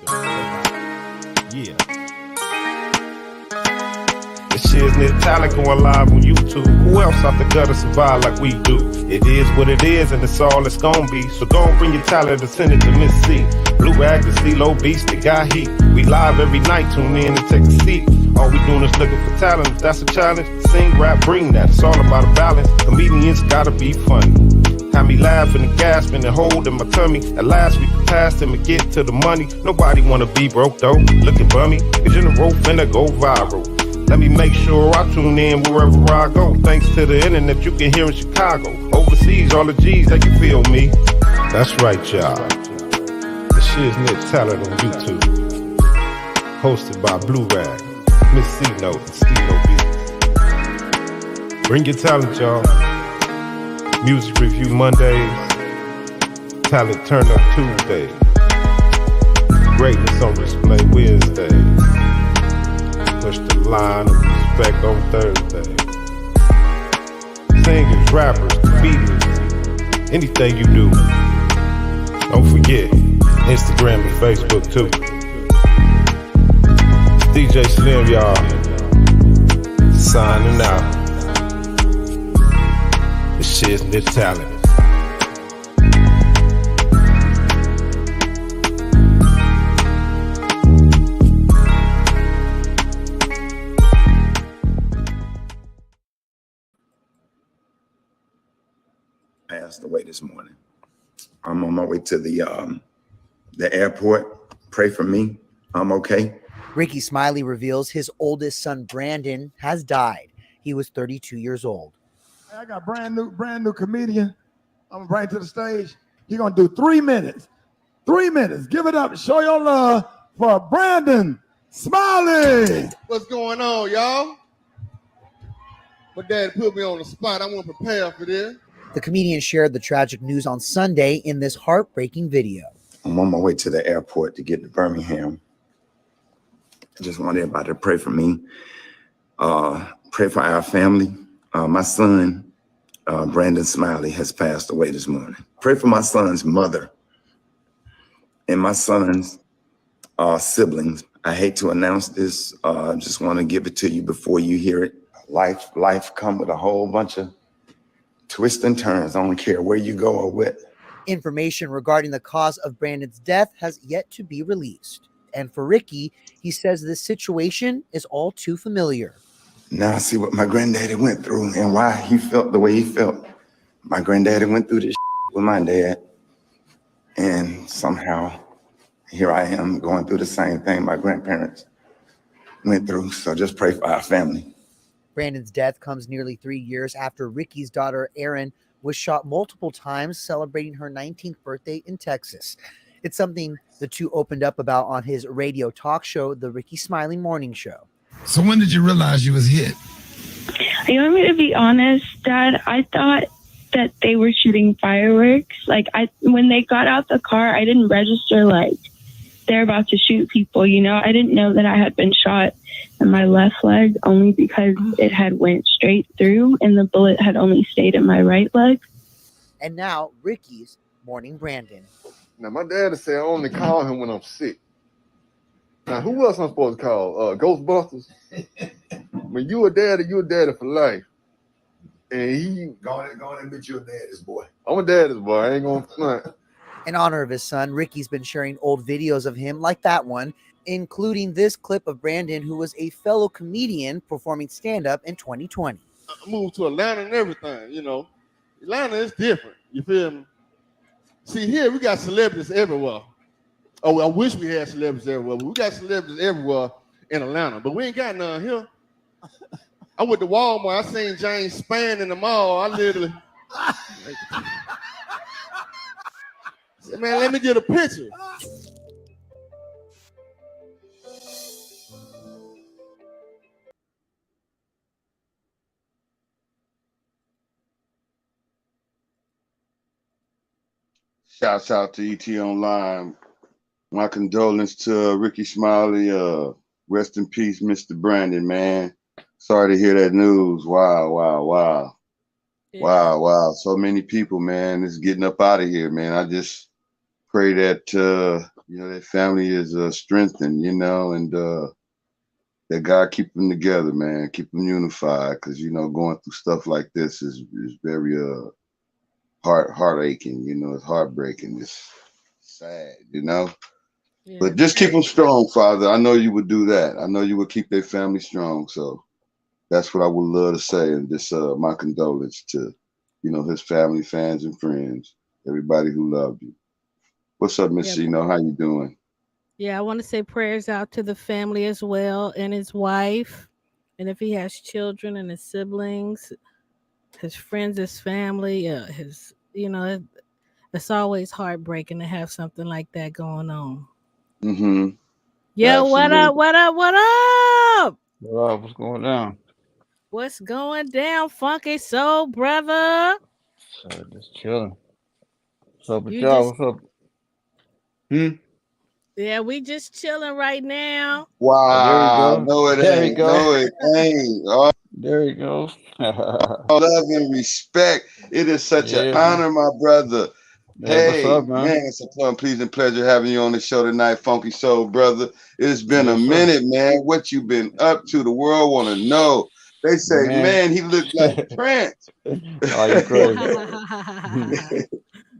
Yeah. The Shiz-Nit talent going live on YouTube. Who else out the gutter survive like we do? It is what it is, and it's all it's gonna be. So don't bring your talent and send it to Miss C. Blue Rag, the CeeLo Beast, the guy heat. We live every night, tune in and take a seat. All we doing is looking for talent. If that's a challenge, sing, rap, bring that. It's all about a balance. Comedians gotta be funny. Had me laughing and gasping and holding my tummy. At last we can pass him and get to the money. Nobody wanna be broke though, looking bummy. Cause in the rope finna go viral. Let me make sure I tune in wherever I go. Thanks to the internet, you can hear in Chicago. Overseas, all the G's, they can feel me. That's right, y'all. The Shiz-Nit talent on YouTube. Hosted by Blue Rag, Miss C-Note, and SteeLo Beats. Bring your talent, y'all. Music review Mondays. Talent turn up Tuesdays. Greatness on display Wednesdays. Push the line of respect on Thursday. Singers, rappers, comedians, anything you do. Don't forget, Instagram and Facebook too. DJ Slim, y'all. Signing out. The Shiz-Nit talent. Passed away this morning. I'm on my way to the airport. Pray for me. I'm okay. Ricky Smiley reveals his oldest son, Brandon, has died. He was 32 years old. I got brand new comedian. I'm gonna bring to the stage. He's gonna do 3 minutes. 3 minutes. Give it up. Show your love for Brandon Smiley. What's going on, y'all? My dad put me on the spot. I wasn't prepared for this. The comedian shared the tragic news on Sunday in this heartbreaking video. I'm on my way to the airport to get to Birmingham. I just want everybody to pray for me. Pray for our family. My son, Brandon Smiley, has passed away this morning. Pray for my son's mother and my son's siblings. I hate to announce this. Just want to give it to you before you hear it. Life come with a whole bunch of twists and turns. I don't care where you go or what. Information regarding the cause of Brandon's death has yet to be released. And for Ricky, he says this situation is all too familiar. Now I see what my granddaddy went through and why he felt the way he felt. My granddaddy went through this with my dad. And somehow here I am going through the same thing my grandparents went through. So just pray for our family. Brandon's death comes nearly 3 years after Ricky's daughter, Erin, was shot multiple times celebrating her 19th birthday in Texas. It's something the two opened up about on his radio talk show, The Ricky Smiley Morning Show. So when did you realize you was hit? You want me to be honest, Dad? I thought that they were shooting fireworks. When they got out the car, I didn't register they're about to shoot people, you know? I didn't know that I had been shot in my left leg only because it had went straight through and the bullet had only stayed in my right leg. And now Ricky's mourning Brandon. Now, my dad said I only call him when I'm sick. Now, who else I'm supposed to call? Ghostbusters? When you a daddy for life. And he... Go on and admit you're a daddy's boy. I'm a daddy's boy. I ain't gonna front. In honor of his son, Ricky's been sharing old videos of him like that one, including this clip of Brandon, who was a fellow comedian performing stand-up in 2020. I moved to Atlanta and everything, you know. Atlanta is different. You feel me? See, here we got celebrities everywhere. Oh, I wish we had celebrities everywhere, but we got celebrities everywhere in Atlanta, but we ain't got none here. I went to Walmart. I seen James Spann in the mall. I literally said, man, let me get a picture. Shouts out to ET Online. My condolences to Ricky Smiley. Rest in peace, Mr. Brandon, man. Sorry to hear that news. Wow. Yeah. Wow. So many people, man, is getting up out of here, man. I just pray that, their family is strengthened, and that God keep them together, man, keep them unified, because going through stuff like this is very heart-aching, it's heartbreaking, it's sad, Yeah, but just keep them strong, Father. I know you would do that. I know you would keep their family strong. So that's what I would love to say, and just my condolence to his family, fans, and friends, everybody who loved you. What's up, Miss yeah, Shino? How you doing? yeah. I want to say prayers out to the family as well, and his wife, and if he has children and his siblings, his friends, his family, his, it's always heartbreaking to have something like that going on. Mm-hmm. Yo, what up? Absolutely. What up? What up? What's going down? What's going down, Funky Soul Brother? So just chilling. What's up with You y'all? just, What's up? Hmm? yeah, we just chilling right now. Oh, there we Wow. go. No, it There we ain't. go. No, it ain't. All There we go. love and respect. It is such an Yeah, man. honor, my brother. Hey, what's Hey, up, man? man, it's a fun, pleasing pleasure having you on the show tonight, Funky Soul Brother. It's been a Yes, sir. minute, man. What you been up to? The world want to know. They say, Man. man, he looked like Prince. Oh, you crazy.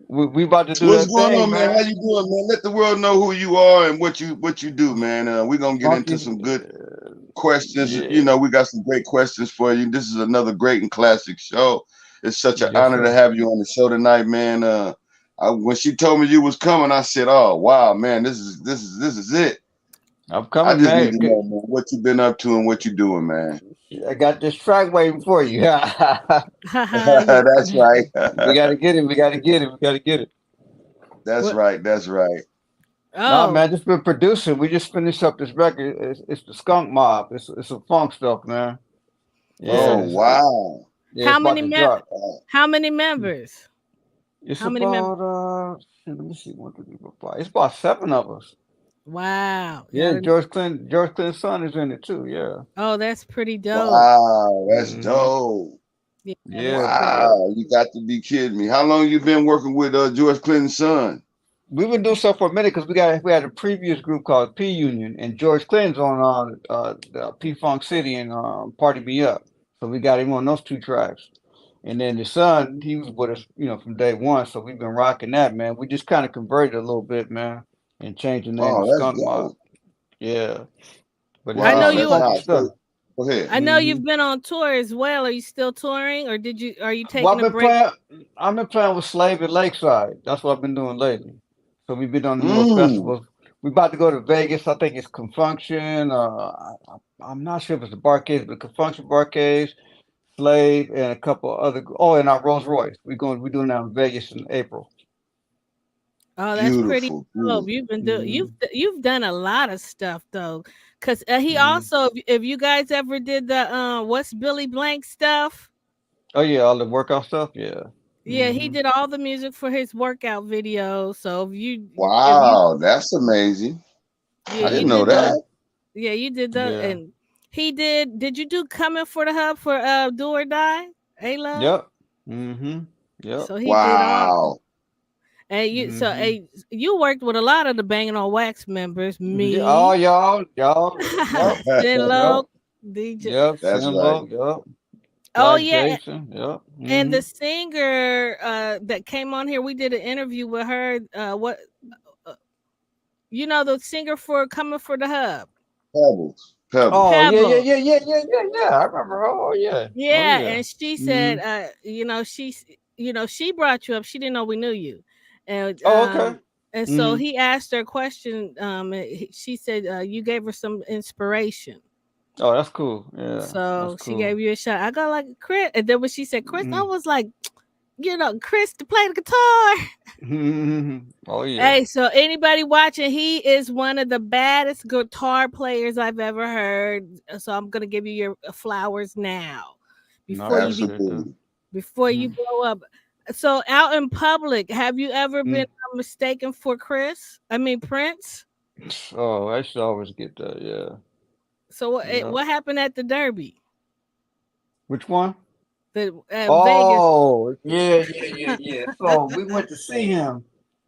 we about to do What's that going thing, on, man? How man. you doing, man? Let the world know who you are and what you do, man. We're gonna get into Funky. some good questions. Yeah. We got some great questions for you. This is another great and classic show. It's such an Yes, honor to sir. have you on the show tonight, man. When she told me you was coming, I said, "Oh wow, man, this is it." I'm I coming, just need man. to know, man, what you been up to and what you doing, man. I got this track waiting for you. That's right. We gotta get it. We gotta get it. We gotta get it. That's What? right. That's right. Nah, Oh, man, just been producing. We just finished up this record. It's the Skunk Mob. It's some funk stuff, man. Yeah, Oh so wow. it's how about many to drop. how many members? It's How many members? about let me see, 1, 2, 3, 4, 5. It's about 7 of us. Wow. Yeah, George Clinton's son is in it too. Yeah. Oh, that's pretty dope. Wow. That's Hmm. dope. Yeah, that's Yeah, pretty. yeah. Wow, you got to be kidding me. How long you been working with George Clinton's son? We've been doing stuff for a minute because we had a previous group called P Union, and George Clinton's on the P Funk City and Party Me Up. So we got him on those 2 tracks. And then the son, he was with us, from day one. So we've been rocking that, man. We just kind of converted a little bit, man, and changed the name to Oh, that's Skunk Mob. dope. Yeah, but I know it's Wow, some that's you. funky hot. stuff. So, go ahead. I know Hmm. you've been on tour as well. Are you still touring, or did you? Are you Well, taking a break? I've been playing with Slave at Lakeside. That's what I've been doing lately. So we've been on the little Mm, festivals. We about to go to Vegas. I think it's Confunction. I'm not sure if it's the Barcades, but Confunction, Barcades, Slave, and a couple other. Oh, and our Rolls Royce. We're doing that in Vegas in April. Oh, that's pretty beautiful, dope. beautiful. You've been doing Hmm. you've done a lot of stuff though. Cause he Hmm. also, if you guys ever did the what's Billy Blank stuff, Oh yeah, all the workout stuff. Yeah. yeah, he Hmm. did all the music for his workout video. So if you Wow, that's amazing. yeah I you didn't know did the Hmm. that. yeah you did the Yeah. and he did you do Coming for the Hub for Do or Die? A Love? Yep. Hmm. Yep. So he did all. Wow. And Hmm. you worked with a lot of the Banging on Wax members, Yeah. Oh, me, y'all. Yep. Sin Yep. Low, DJ. Yep. That's right. Simlo. Yep. Oh Black yeah, Jason. Yep. and Hmm. the singer that came on here, we did an interview with her. What uh, the singer for Coming for the Hub, Pebbles. Pebbles. Oh yeah, yeah, Pebble. yeah, yeah, yeah, yeah, yeah. I remember. Oh yeah. Oh Yeah, yeah. and she Hmm. said, she brought you up. She didn't know we knew you, and Oh okay. so Hmm. he asked her a question. She said you gave her some inspiration. Oh, that's cool. Yeah, that's So she cool. gave you a shot. I got like Chris, and then when she said Chris, I Hmm. was like, Chris to play the guitar. Hmm. Oh yeah. Hey, so anybody watching, he is one of the baddest guitar players I've ever heard. So I'm gonna give you your flowers now, No, I before you be appreciate that. Absolutely. before you Mhm. blow up. So out in public, have you ever been Mm. mistaken for Chris? I mean Prince. Oh, I should always get that. Yeah. So Yeah. what happened at the Derby, Which one? the Vegas? Oh, yeah, yeah, yeah, yeah. So we went to see him.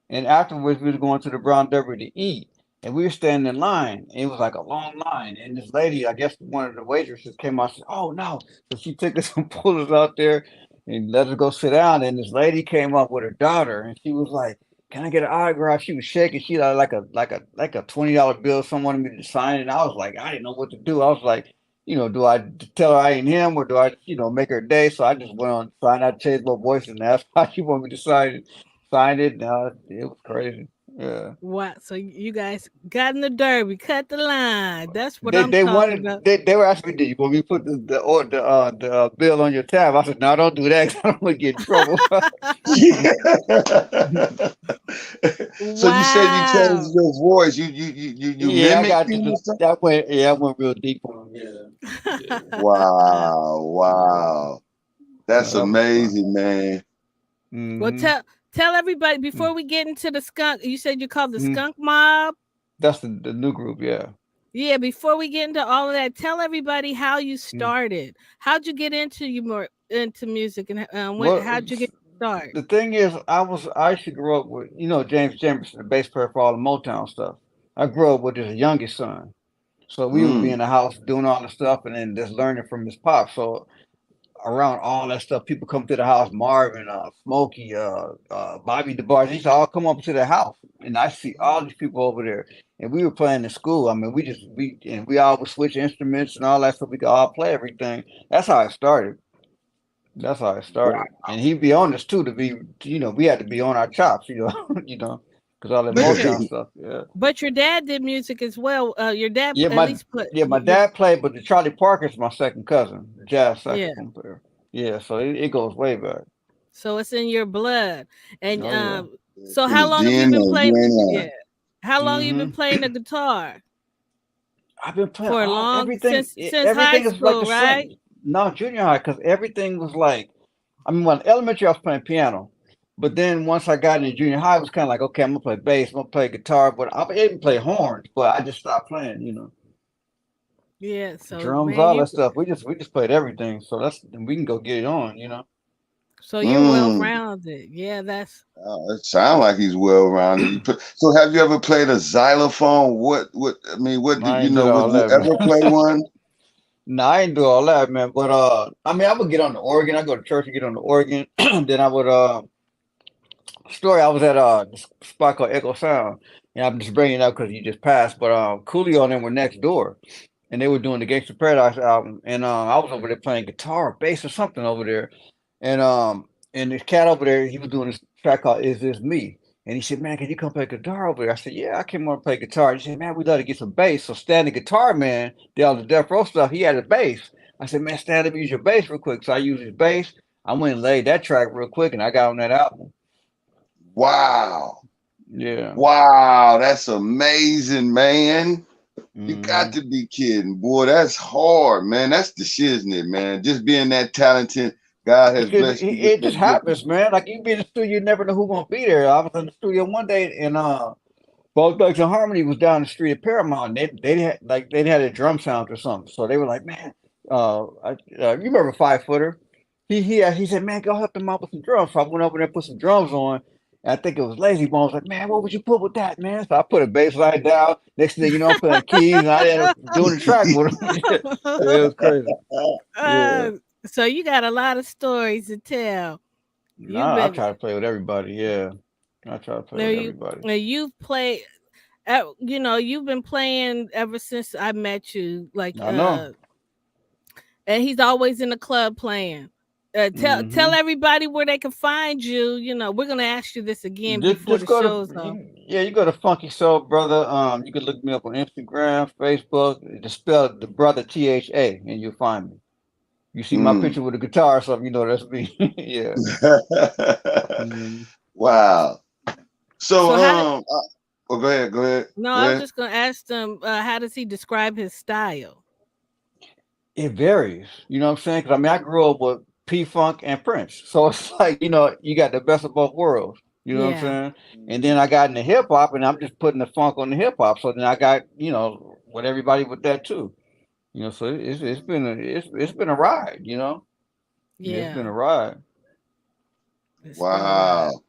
And afterwards, we was going to the Brown Derby to eat. And we were standing in line. And it was like a long line. And this lady, I guess one of the waitresses came out and said, "Oh, no." So she took us and pulled us out there and let us go sit down. And this lady came up with her daughter. And she was like, "Can I get an autograph?" She was shaking. She had like a $20 bill. Someone wanted me to sign it. And I was like, I didn't know what to do. I was like, do I tell her I ain't him, or do I, make her day? So I just went on, signed. I changed my voice and asked how she wanted me to sign it. Signed it. It was crazy. Yeah. Wow. So you guys got in the derby, cut the line. That's what They I'm they talking wanted about. they were asking me, "Do you want me to put the bill on your tab?" I said, "No, don't do that. 'Cause I don't want to get in trouble." Yeah. So you said you changed Wow. your voice. You Yeah, I mimic got people. that went real deep on him. Yeah. Wow, wow. No, That's that was fun. amazing, man. Well, Mm-hmm. tell everybody before we get into the skunk. You said you called the Mm-hmm. skunk mob. That's the new group, yeah. Yeah, before we get into all of that, tell everybody how you started. How'd you get into music, and Well, how'd you get started? the thing is, I used to grow up with James Jamerson, the bass player for all the Motown stuff. I grew up with his youngest son, so we would be in Mm. the house doing all the stuff, and then just learning from his pop. So around all that stuff, people come to the house, Marvin, Smokey, Bobby DeBarge, these all come up to the house, and I see all these people over there. And we were playing in school. I mean, we all would switch instruments and all that, so we could all play everything. That's how it started. That's how it started. And he'd be on us too to be, we had to be on our chops, because all that But your Motown stuff. Yeah. but your dad did music as well. Your dad Yeah, at my least put yeah, my your dad played, but the Charlie Parker's my second cousin, jazz yeah. saxophone player. Yeah, so it goes way back. So it's in your blood. And Oh yeah. so In how his long have you been DNA, playing? DNA. Yeah. How long you been Hmm. playing the guitar? I've been playing For a all long everything. since high Everything is like school, the right? same. No, junior high, because everything was like. I mean, when elementary, I was playing piano, but then once I got into junior high, it was kind of like, okay, I'm gonna play bass, I'm gonna play guitar, but I even play horns, but I just stopped playing. Yeah. So Drums, man, all that stuff. We just played everything, so we can go get it on. so you're well Mm. rounded. Yeah, that's It sounds like he's well rounded. So have you ever played a xylophone? What do I you ain't did know? Would all you that, ever man. play one? No, I ain't do all that, man. But I mean, I would get on the organ. I go to church and get on the organ. Then I would story. I was at this spot called Echo Sound, and I'm just bringing it up because you just passed. But Coolio and them were next door, and they were doing the Gangsta Paradise album, and I was over there playing guitar, bass, or something over there, and this cat over there, he was doing this track called "Is This Me." And he said, "Man, can you come play guitar over there?" I said, "Yeah, I came over to play guitar." He said, "Man, we'd love to get some bass." So Stan, the guitar man, did all the Death Row stuff. He had a bass. I said, "Man, Stan, let me use your bass real quick." So I used his bass. I went and laid that track real quick, and I got on that album. Wow. Yeah. Wow, that's amazing, man. You got Hmm. to be kidding, boy. That's hard, man. That's the shiznit, man. Just being that talented, God has Because blessed you with it just that gift. happens, man. Like you be in the studio, you never know who's gonna be there. I was in the studio one day, and Both Thugs and Harmony was down the street at Paramount. They had a drum sound or something. So they were like, "Man, you remember 5 Footer? He said, "Man, go help them out with some drums." So I went over there and put some drums on. And I think it was Lazy Bones. Like, "Man, what would you put with that, man?" So I put a bass line down. Next thing you know, I'm playing keys, and I ended up doing the track with him. Yeah, it was crazy. Yeah. uh, so you got a lot of stories to tell. You've I been try to play with everybody. Yeah, I try to play now with you everybody. now you've played you've been playing ever since I met you, like I know. and he's always in the club playing. Tell Hmm. everybody where they can find you. We're gonna ask you this again Just, before just the go show's to on. you go to Funky Soul Brother. You can look me up on Instagram, Facebook. Just spell the brother THA, and you'll find me. You see my Mm. picture with a guitar or something, you know that's me. Yeah. Mhm. Wow. So, So how did oh, go ahead, go ahead, no? go I was ahead. just gonna ask them how does he describe his style? It varies. You know what I'm saying? Because I mean, I grew up with P Funk and Prince, so it's like you got the best of both worlds. You know what I'm Yeah, saying? And then I got into hip hop, and I'm just putting the funk on the hip hop. So then I got with everybody with that too. So it's been a ride. Yeah, it's been yeah, a ride. it's been a ride. Wow.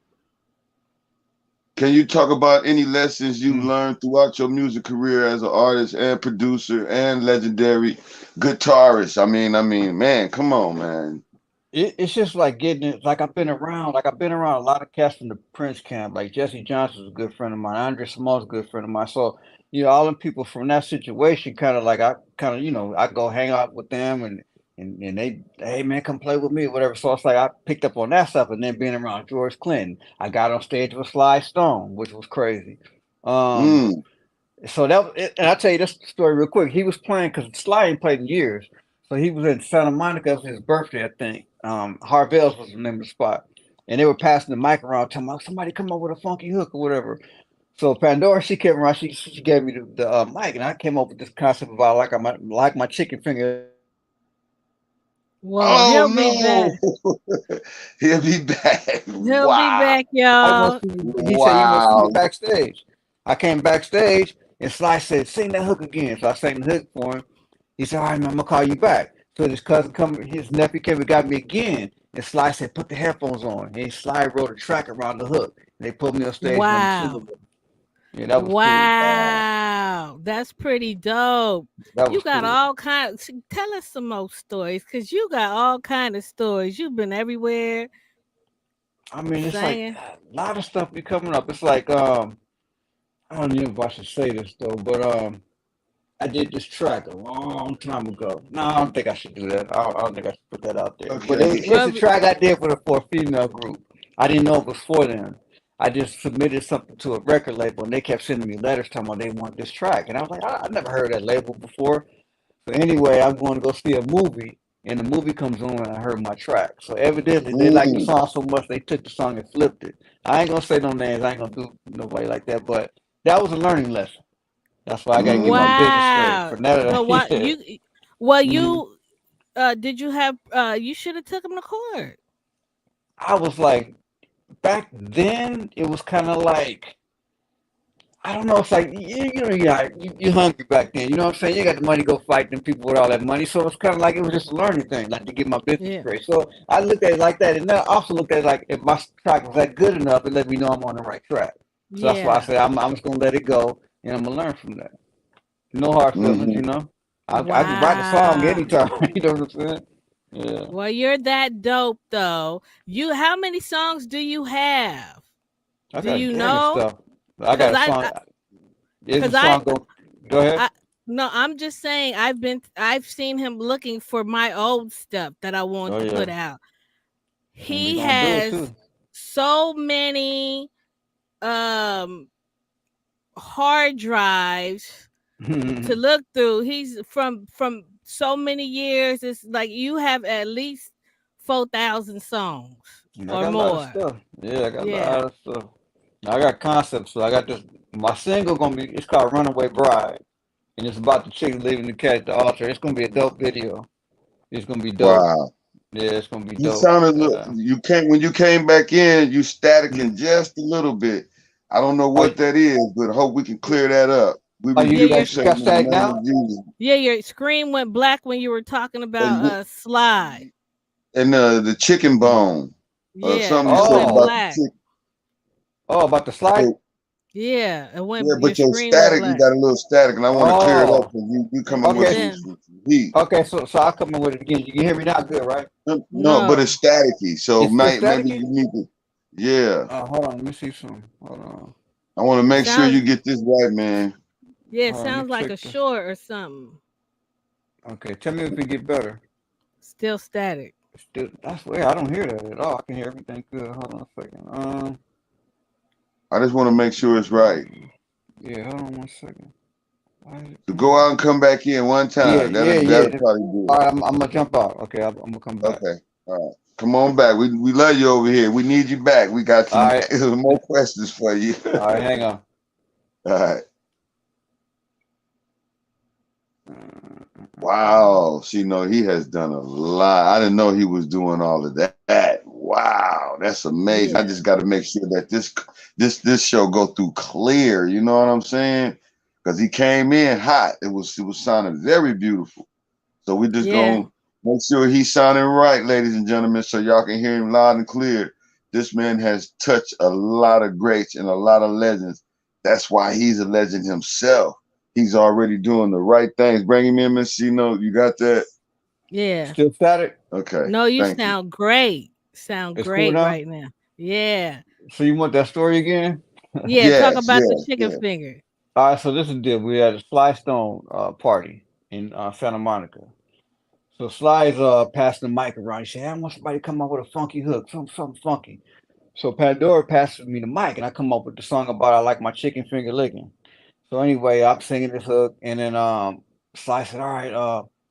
Can you talk about any lessons you learned throughout your music career as an artist and producer and legendary guitarist? I mean, man, come on, man. It's just like getting it. Like I've been around a lot of cats from the Prince camp. Like Jesse Johnson's a good friend of mine. Andre Simone's a good friend of mine. So all the people from that situation, kind of like I go hang out with them and they, hey man, come play with me or whatever. So it's like I picked up on that stuff, and then being around George Clinton, I got on stage with Sly Stone, which was crazy. So and I'll tell you this story real quick. He was playing because Sly ain't played in years. So he was in Santa Monica. It was his birthday, I think. Harvell's was the name of the spot. And they were passing the mic around, telling me, somebody come up with a funky hook or whatever. So Pandora, she came around, she gave me the mic, and I came up with this concept about like my chicken finger. Well, he'll be back. He'll be back. He'll be back, y'all. He said, you must see me backstage. I came backstage, and Sly said, sing that hook again. So I sang the hook for him. He said, all right, man, I'm going to call you back. So his nephew came and got me again. And Sly said, put the headphones on. And Sly wrote a track around the hook. And they put me on stage. Wow. Yeah, that was wow. That's pretty dope. You got cool. all kinds. Tell us some more stories, because you got all kind of stories. You've been everywhere. I mean, it's like a lot of stuff be coming up. It's like, I don't know if I should say this, though, but I did this track a long time ago. No, I don't think I should do that. I don't think I should put that out there. Okay. But it's a track I did for a female group. I didn't know it was for them. I just submitted something to a record label, and they kept sending me letters telling me they want this track. And I was like, I never heard that label before. So anyway, I'm going to go see a movie, and the movie comes on, and I heard my track. So evidently, they liked the song so much, they took the song and flipped it. I ain't going to say no names. I ain't going to do nobody like that, but that was a learning lesson. That's why I got to get my business straight. For none of that. But what did you have? You should have took him to court. I was like, back then, it was kind of like, I don't know. It's like you're hungry back then. You know what I'm saying? You got the money to go fight them people with all that money. So it's kind of like it was just a learning thing, like to get my business straight. So I looked at it like that, and then I also looked at it like if my track was that good enough, it let me know I'm on the right track. So that's why I said I'm just gonna let it go, and I'm gonna learn from that. No hard feelings, you know. I can write a song anytime. You know what I'm saying? Yeah. Well, you're that dope, though. How many songs do you have? Do you know? Stuff. I got a song. Go ahead. No, I'm just saying. I've seen him looking for my old stuff that I want to put out. He has so many hard drives to look through. He's from so many years. It's like you have at least 4,000 songs or more. Yeah, I got a lot of stuff. I got concepts. So I got this. My single it's called "Runaway Bride," and it's about the chick leaving the cat at the altar. It's gonna be a dope video. It's gonna be dope. Wow. Yeah, it's gonna be dope. You sounded when you came back in, you staticking just a little bit. I don't know what that is, but I hope we can clear that up. You got static now? Yeah, your screen went black when you were talking about Slide. And the chicken bone. Something about the slide? Yeah, it went. Yeah, but your static, you got a little static, and I want to clear it up. You come in with some heat. Okay, so I'll come in with it again. You can hear me now, good, right? No, but it's staticky. So maybe you need to. Yeah. Hold on, let me see some. Hold on. I want to make sure you get this right, man. Yeah, it sounds like a short or something. Okay, tell me if it get better. Still static. I swear I don't hear that at all. I can hear everything good. Hold on a second. I just want to make sure it's right. Yeah, hold on 1 second. To go out and come back in one time. That'll probably do it. All right, I'm gonna jump out. Okay, I'm gonna come back. Okay, all right. Come on back. We love you over here. We need you back. We got some more questions for you. All right, hang on. All right. Wow. See, he has done a lot. I didn't know he was doing all of that. Wow, that's amazing. Yeah. I just got to make sure that this show go through clear. You know what I'm saying? Because he came in hot. It was sounding very beautiful. So we just gonna make sure he's sounding right, ladies and gentlemen, so y'all can hear him loud and clear. This man has touched a lot of greats and a lot of legends. That's why he's a legend himself. He's already doing the right things. Bring him in, Miss C-Note. You got that? Yeah. Still static? Okay. No, you Thank you. sound great. Sound It's cool great now? right now. Yeah. So you want that story again? Yeah. Talk Yes, about the yes, chicken yes. finger. All right, so this is the deal. We had a Sly Stone party in Santa Monica. So Sly's passing the mic around. He said, "Hey, I want somebody to come up with a funky hook, something funky." So Pandora passes me the mic, and I come up with the song about I like my chicken finger licking. So anyway, I'm singing this hook, and then Sly said, "All right,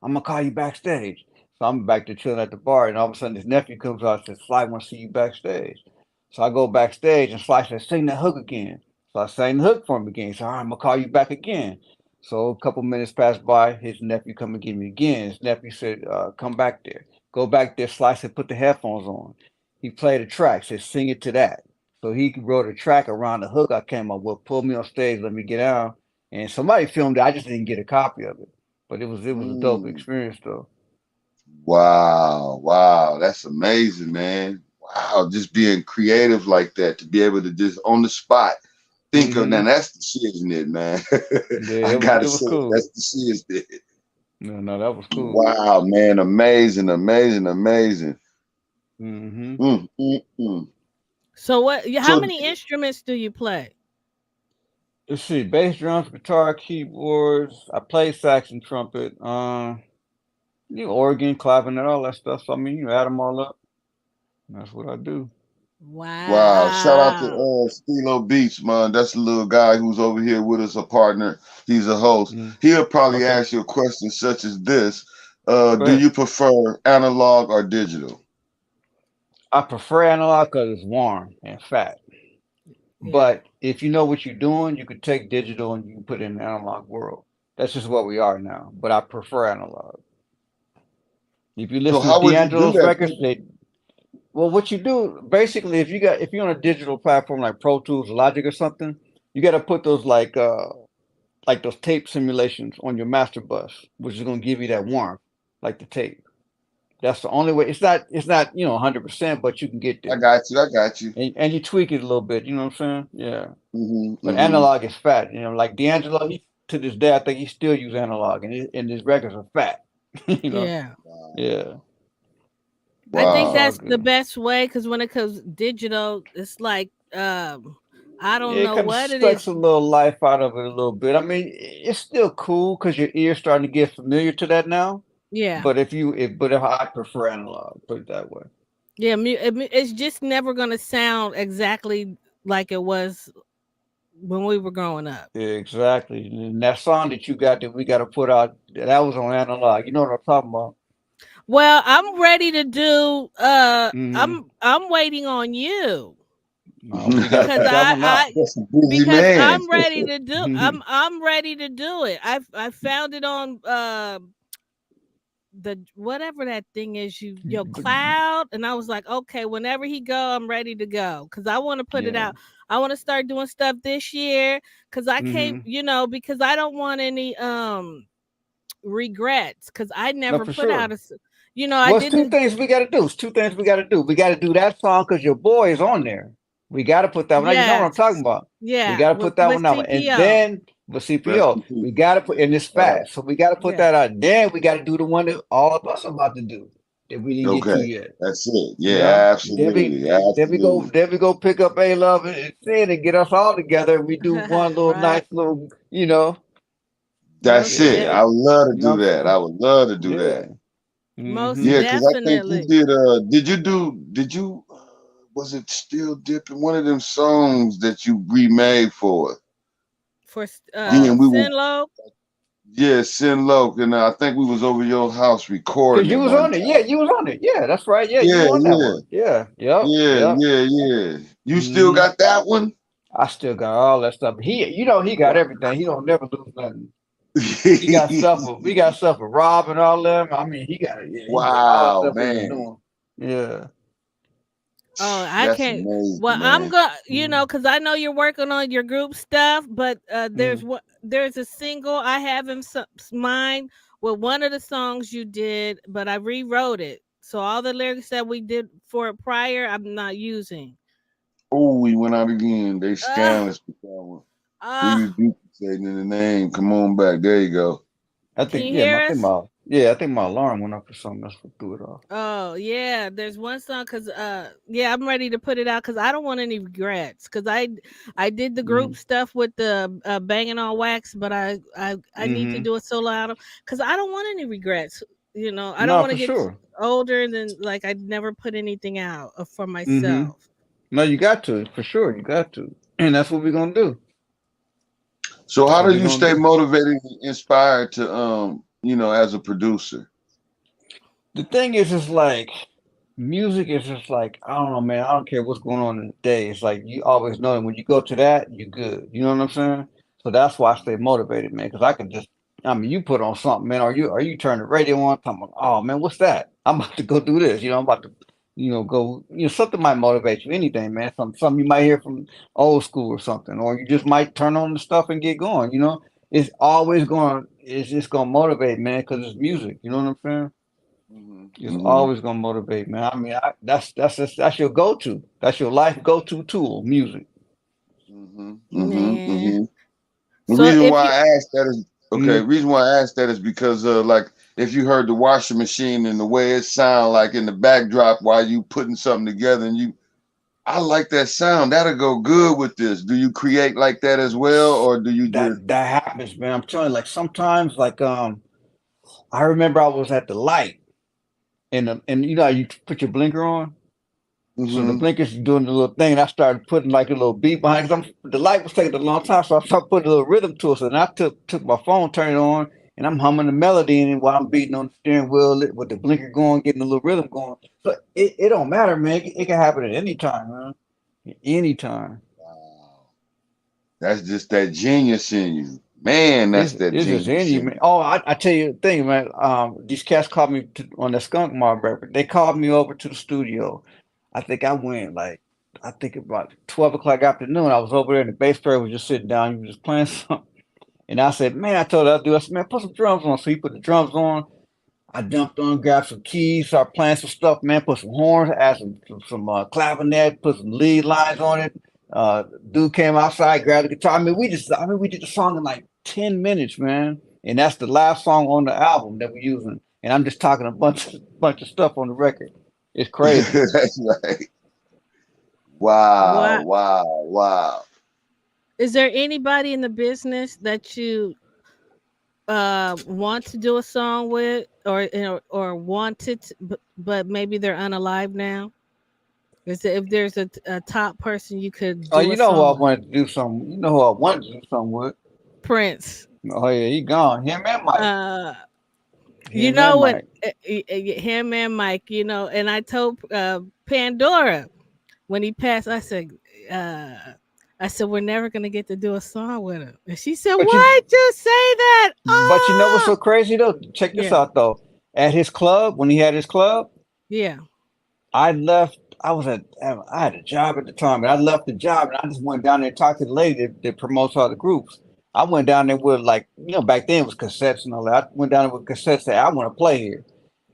I'm gonna call you backstage." So I'm back to chilling at the bar, and all of a sudden his nephew comes out and says, "Sly wants to see you backstage." So I go backstage, and Sly says, "Sing that hook again." So I sang the hook for him again. He said, "All right, I'm gonna call you back again." So a couple minutes passed by. His nephew come and get me again. His nephew said, "Come back there." Go back there. Sly said, "Put the headphones on." He played a track. Said, "Sing it to that." So he wrote a track around the hook I came up with, pulled me on stage, let me get out, and somebody filmed it. I just didn't get a copy of it, but it was a dope experience though. Wow, wow, that's amazing, man. Wow, just being creative like that to be able to just on the spot think of now. That's the shiznit, man. Yeah, I it gotta was say cool. that's the shiznit. No, that was cool. Wow, man, amazing, amazing, amazing. So what? How So many instruments do you play? Let's see, bass, drums, guitar, keyboards. I play sax and trumpet. Organ, clavinet, all that stuff. So I mean, you add them all up. That's what I do. wow, shout out Wow. to Stilo Beats, man. That's a little guy who's over here with us, a partner. He's a host. He'll probably Okay. ask you a question such as this. Go Do ahead. you prefer analog or digital? I prefer analog because it's warm and fat. But if you know what you're doing, you could take digital and you can put it in the analog world. That's just what we are now. But I prefer analog. If you So listen to how would you do D'Angelo's that? records, well, what you do basically, if you're on a digital platform like Pro Tools, Logic, or something, you got to put those like those tape simulations on your master bus, which is going to give you that warmth, like the tape. That's the only way. It's not 100%, but you can get I there. got you. I got you. And you tweak it a little bit. You know what I'm saying? Yeah. But Mm-hmm. analog is fat. Like D'Angelo, to this day, I think he still use analog, and his records are fat. Yeah. Yeah. I think Wow. that's the best way because when it comes digital, it's like I don't Yeah, it know kind of what it sucks is. a little life out of it a little bit. I mean, it's still cool because your ear's starting to get familiar to that now. Yeah. But if I prefer analog, put it that way. Yeah, it's just never gonna sound exactly like it was when we were growing up. Exactly. And that song that you got that we got to put out, that was on analog. You know what I'm talking about? Well, I'm ready to do. I'm waiting on you. We got to put that one out. That's a busy Because man. I'm ready to do. I'm ready to do it. I found it on the whatever that thing is, your cloud, and I was like, okay, whenever he go, I'm ready to go because I want to put it out. I want to start doing stuff this year because I can't, because I don't want any regrets because I never for put out sure. I Well, it's two didn't. things we got to do. It's two things we got to do. We got to do that song because your boy is on there. We got to put that one out. You know what I'm talking about. Yeah. We got to put that one out. CPO. And then with CPO, we got to put in this fast. So we got to put that out. Then we got to do the one that all of us are about to do that we didn't get to yet. That's it. Yeah, absolutely. Then we go pick up A Love and Sin and get us all together. And we do one little nice little, That's it. I would love to do that. I would love to do that. Most Yeah, because I think definitely. you did you was it Still Dipping? One of them songs that you remade for it. For Sin Low? Yeah, Sin Low. And I think we was over your house recording. Because you was on it. Yeah, you was on it. Yeah, that's right. Yeah, you on that one. Yeah. Yeah. You still got that one? I still got all that stuff. He got everything. He don't never lose nothing. We got stuff with Rob and all them. I mean, he got it. Yeah, wow, all man. Yeah. Oh, I can't. Amazing, well, man. I'm going. Because I know you're working on your group stuff, but there's a single I have in mind with one of the songs you did, but I rewrote it. So all the lyrics that we did for it prior, I'm not using. Oh, we went out again. They Ah, scandalous with that one. We ah. was duplicating in the name. Come on back. There you go. I Can think you yeah, hear I think us? my alarm went off or something. That's what threw it off. Oh yeah, there's one song because yeah, I'm ready to put it out because I don't want any regrets because I did the group stuff with the banging on wax, but I need to Mm-hmm. do a solo album because I don't want any regrets. You know, I don't No, want to for get sure. older and then like I never put anything out for Mm-hmm. myself. No, you got to, for sure. You got to. And that's what we're gonna do. So That's how what do we're you gonna stay do. motivated and inspired to as a producer? The thing is, it's like music is just like, I don't know, man. I don't care what's going on in the day. It's like you always know that when you go to that, you're good. You know what I'm saying? So that's why I stay motivated, man. Because I can just, I mean, you put on something, man, or you turn the radio on, talking about, oh man, what's that? I'm about to go do this. I'm about to, go. Something might motivate you. Anything, man. Something you might hear from old school or something, or you just might turn on the stuff and get going. It's always going. It's just gonna motivate, man, because it's music. You know what I'm saying? It's Mm-hmm. always gonna motivate, man. I mean, that's your go-to. That's your life go-to tool, music. Mm-hmm. Mm-hmm. Man. Mm-hmm. The So reason if why you I asked that is okay. Mm, The reason why I asked that is because like if you heard the washing machine and the way it sound like in the backdrop while you putting something together and I like that sound. That'll go good with this. Do you create like that as well, or do you just? that happens, man. I'm telling you, like sometimes, like I remember I was at the light, and you put your blinker on. So the Mm-hmm. blinker's doing the little thing, and I started putting like a little beat behind. Cause the light was taking a long time, so I started putting a little rhythm to it. So then I took my phone, turned it on, and I'm humming the melody in it while I'm beating on the steering wheel with the blinker going, getting a little rhythm going. So it don't matter, man. It can happen at any time, man. Anytime. Wow. That's just that genius in you, man. That's that It's just in genius you, in man. Oh, I tell you the thing, man. These cats called me on the Skunk Mob record. They called me over to the studio. I think I went like I think about 12 o'clock afternoon. I was over there and the bass player was just sitting down. He was just playing something. And I said, man, I told that dude, I said, man, put some drums on. So he put the drums on. I jumped on, grabbed some keys, started playing some stuff, man, put some horns, add some clavinet, put some lead lines on it. Dude came outside, grabbed the guitar. We did the song in like 10 minutes, man. And that's the last song on the album that we're using. And I'm just talking a bunch of stuff on the record. It's you. crazy. That's right. Wow. what Wow. Wow. is there anybody in the business that you want to do a song with or wanted to, but maybe they're unalive now? If there's a top person you could Oh, do you a know who I song with? wanted to do something. You know who I wanted to do something with. Prince. Oh yeah, he gone. Him and Mike. Uh you Him and know what, Mike. him and Mike, and I told Pandora when he passed, uh I said we're never gonna get to do a song with him. And she said, But you why'd you say that? but you know what's Ah, so crazy though? Check this yeah, out though. At his club, when he had his club, yeah, I left. I had a job at the time, and I left the job, and I just went down there and talked to the lady that promotes all the groups. I went down there with like, back then it was cassettes and all that. I went down there with cassettes, said, I want to play here.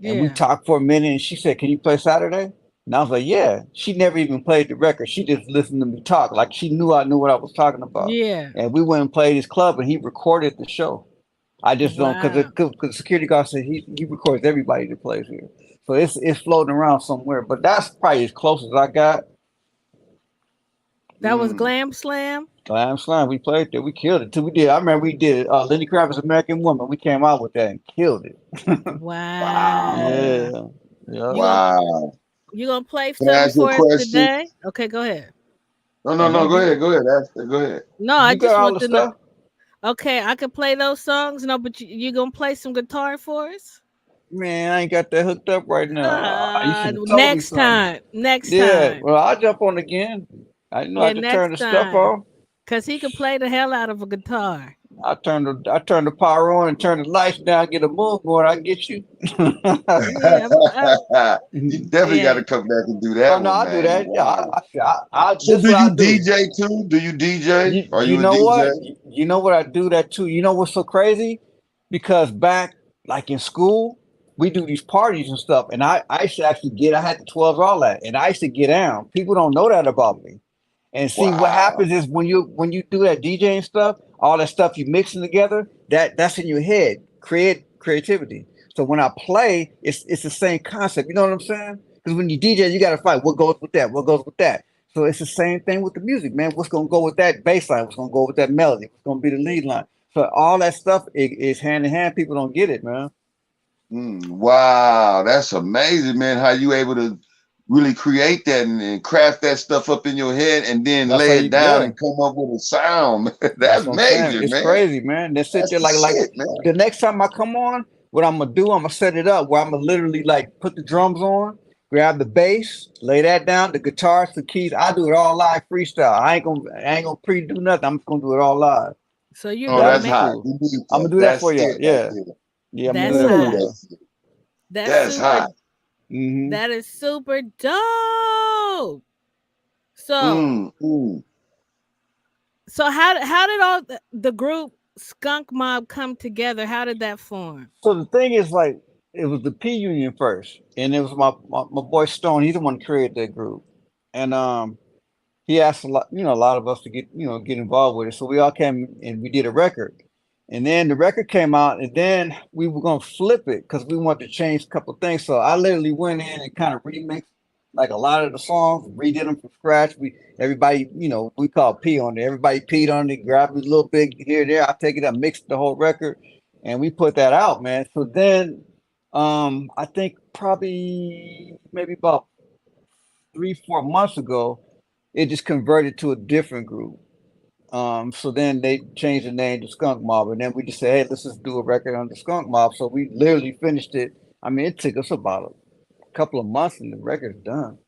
And we yeah, talked for a minute, and she said, can you play Saturday? And I was like, yeah. She never even played the record. She just listened to me talk. Like she knew I knew what I was talking about. yeah. And we went and played his club, and he recorded the show. I just don't, because Wow. the security guard said he records everybody that plays here. So it's floating around somewhere. But that's probably as close as I got. That was Mm. Glam Slam. Glam Slam, we played there. We killed it too. We did. I remember we did Lenny Kravitz's American Woman. We came out with that and killed it. Wow. Wow. Yeah. Yeah. You gonna Wow. you gonna play Can I something ask you a for us question? today? Okay, go ahead. No, no, Oh no, no. Go ahead. Go ahead. Ask it. Go ahead. No, I you got just all want the to know. stuff. Okay, I can play those songs. No, but you gonna play some guitar for us? Man, I ain't got that hooked up right now. You should have told me Next something. time. Next Yeah, time. well, I'll jump on again. I know I Yeah, have to turn next the stuff time. on. Cause he could play the hell out of a guitar. I turn the power on and turn the lights down, get a move going, I get you. Yeah, You definitely got yeah. to come back and do Oh that no, one, I'll do man. that. Yeah, Wow. So this is do what you I do. DJ too? Do you DJ? Are You you a know DJ? what? You know what I do that too. You know what's so crazy? Because back like in school, we do these parties and stuff, and I used to actually I had the 12s, all that, and I used to get down. People don't know that about me. And see, what happens is when you do that DJing stuff, all that stuff you mixing together, that's in your head, creativity. So when I play, it's the same concept. You know what I'm saying? Because when you DJ, you got to fight what goes with that, what goes with that. So it's the same thing with the music, man. What's gonna go with that bass line? What's gonna go with that melody? What's gonna be the lead line? So all that stuff is hand in hand. People don't get it, man. Wow, that's amazing, man. How you able to really create that and craft that stuff up in your head and then lay it down and come up with a sound. That's major, It's man. crazy, man. They sit there like man. The next time I come on, what I'm gonna do, I'm gonna set it up where I'm gonna literally like put the drums on, grab the bass, lay that down, the guitars, the keys. I do it all live freestyle. I ain't gonna pre-do nothing. I'm just gonna do it all live. So you're that's hot. Cool. I'm gonna do that for you. Yeah. Yeah, I'm that's gonna do that hot. for you. That's super, hot. That is super dope. So, so how did all the group Skunk Mob come together? How did that form? So the thing is, like, it was the P Union first, and it was my boy Stone. He's the one who created that group, and he asked a lot of us to get involved with it. So we all came and we did a record. And then the record came out, and then we were gonna flip it because we wanted to change a couple things. So I literally went in and kind of remixed like a lot of the songs, redid them from scratch. Everybody, we call P on it. Everybody peed on it, grabbed a little bit here and there. I take it up, mixed the whole record, and we put that out, man. So then, I think probably maybe about 3-4 months ago, it just converted to a different group. So then they changed the name to Skunk Mob, and then we just said, hey, let's just do a record under Skunk Mob. So we literally finished it. I mean, it took us about a couple of months, and the record's done.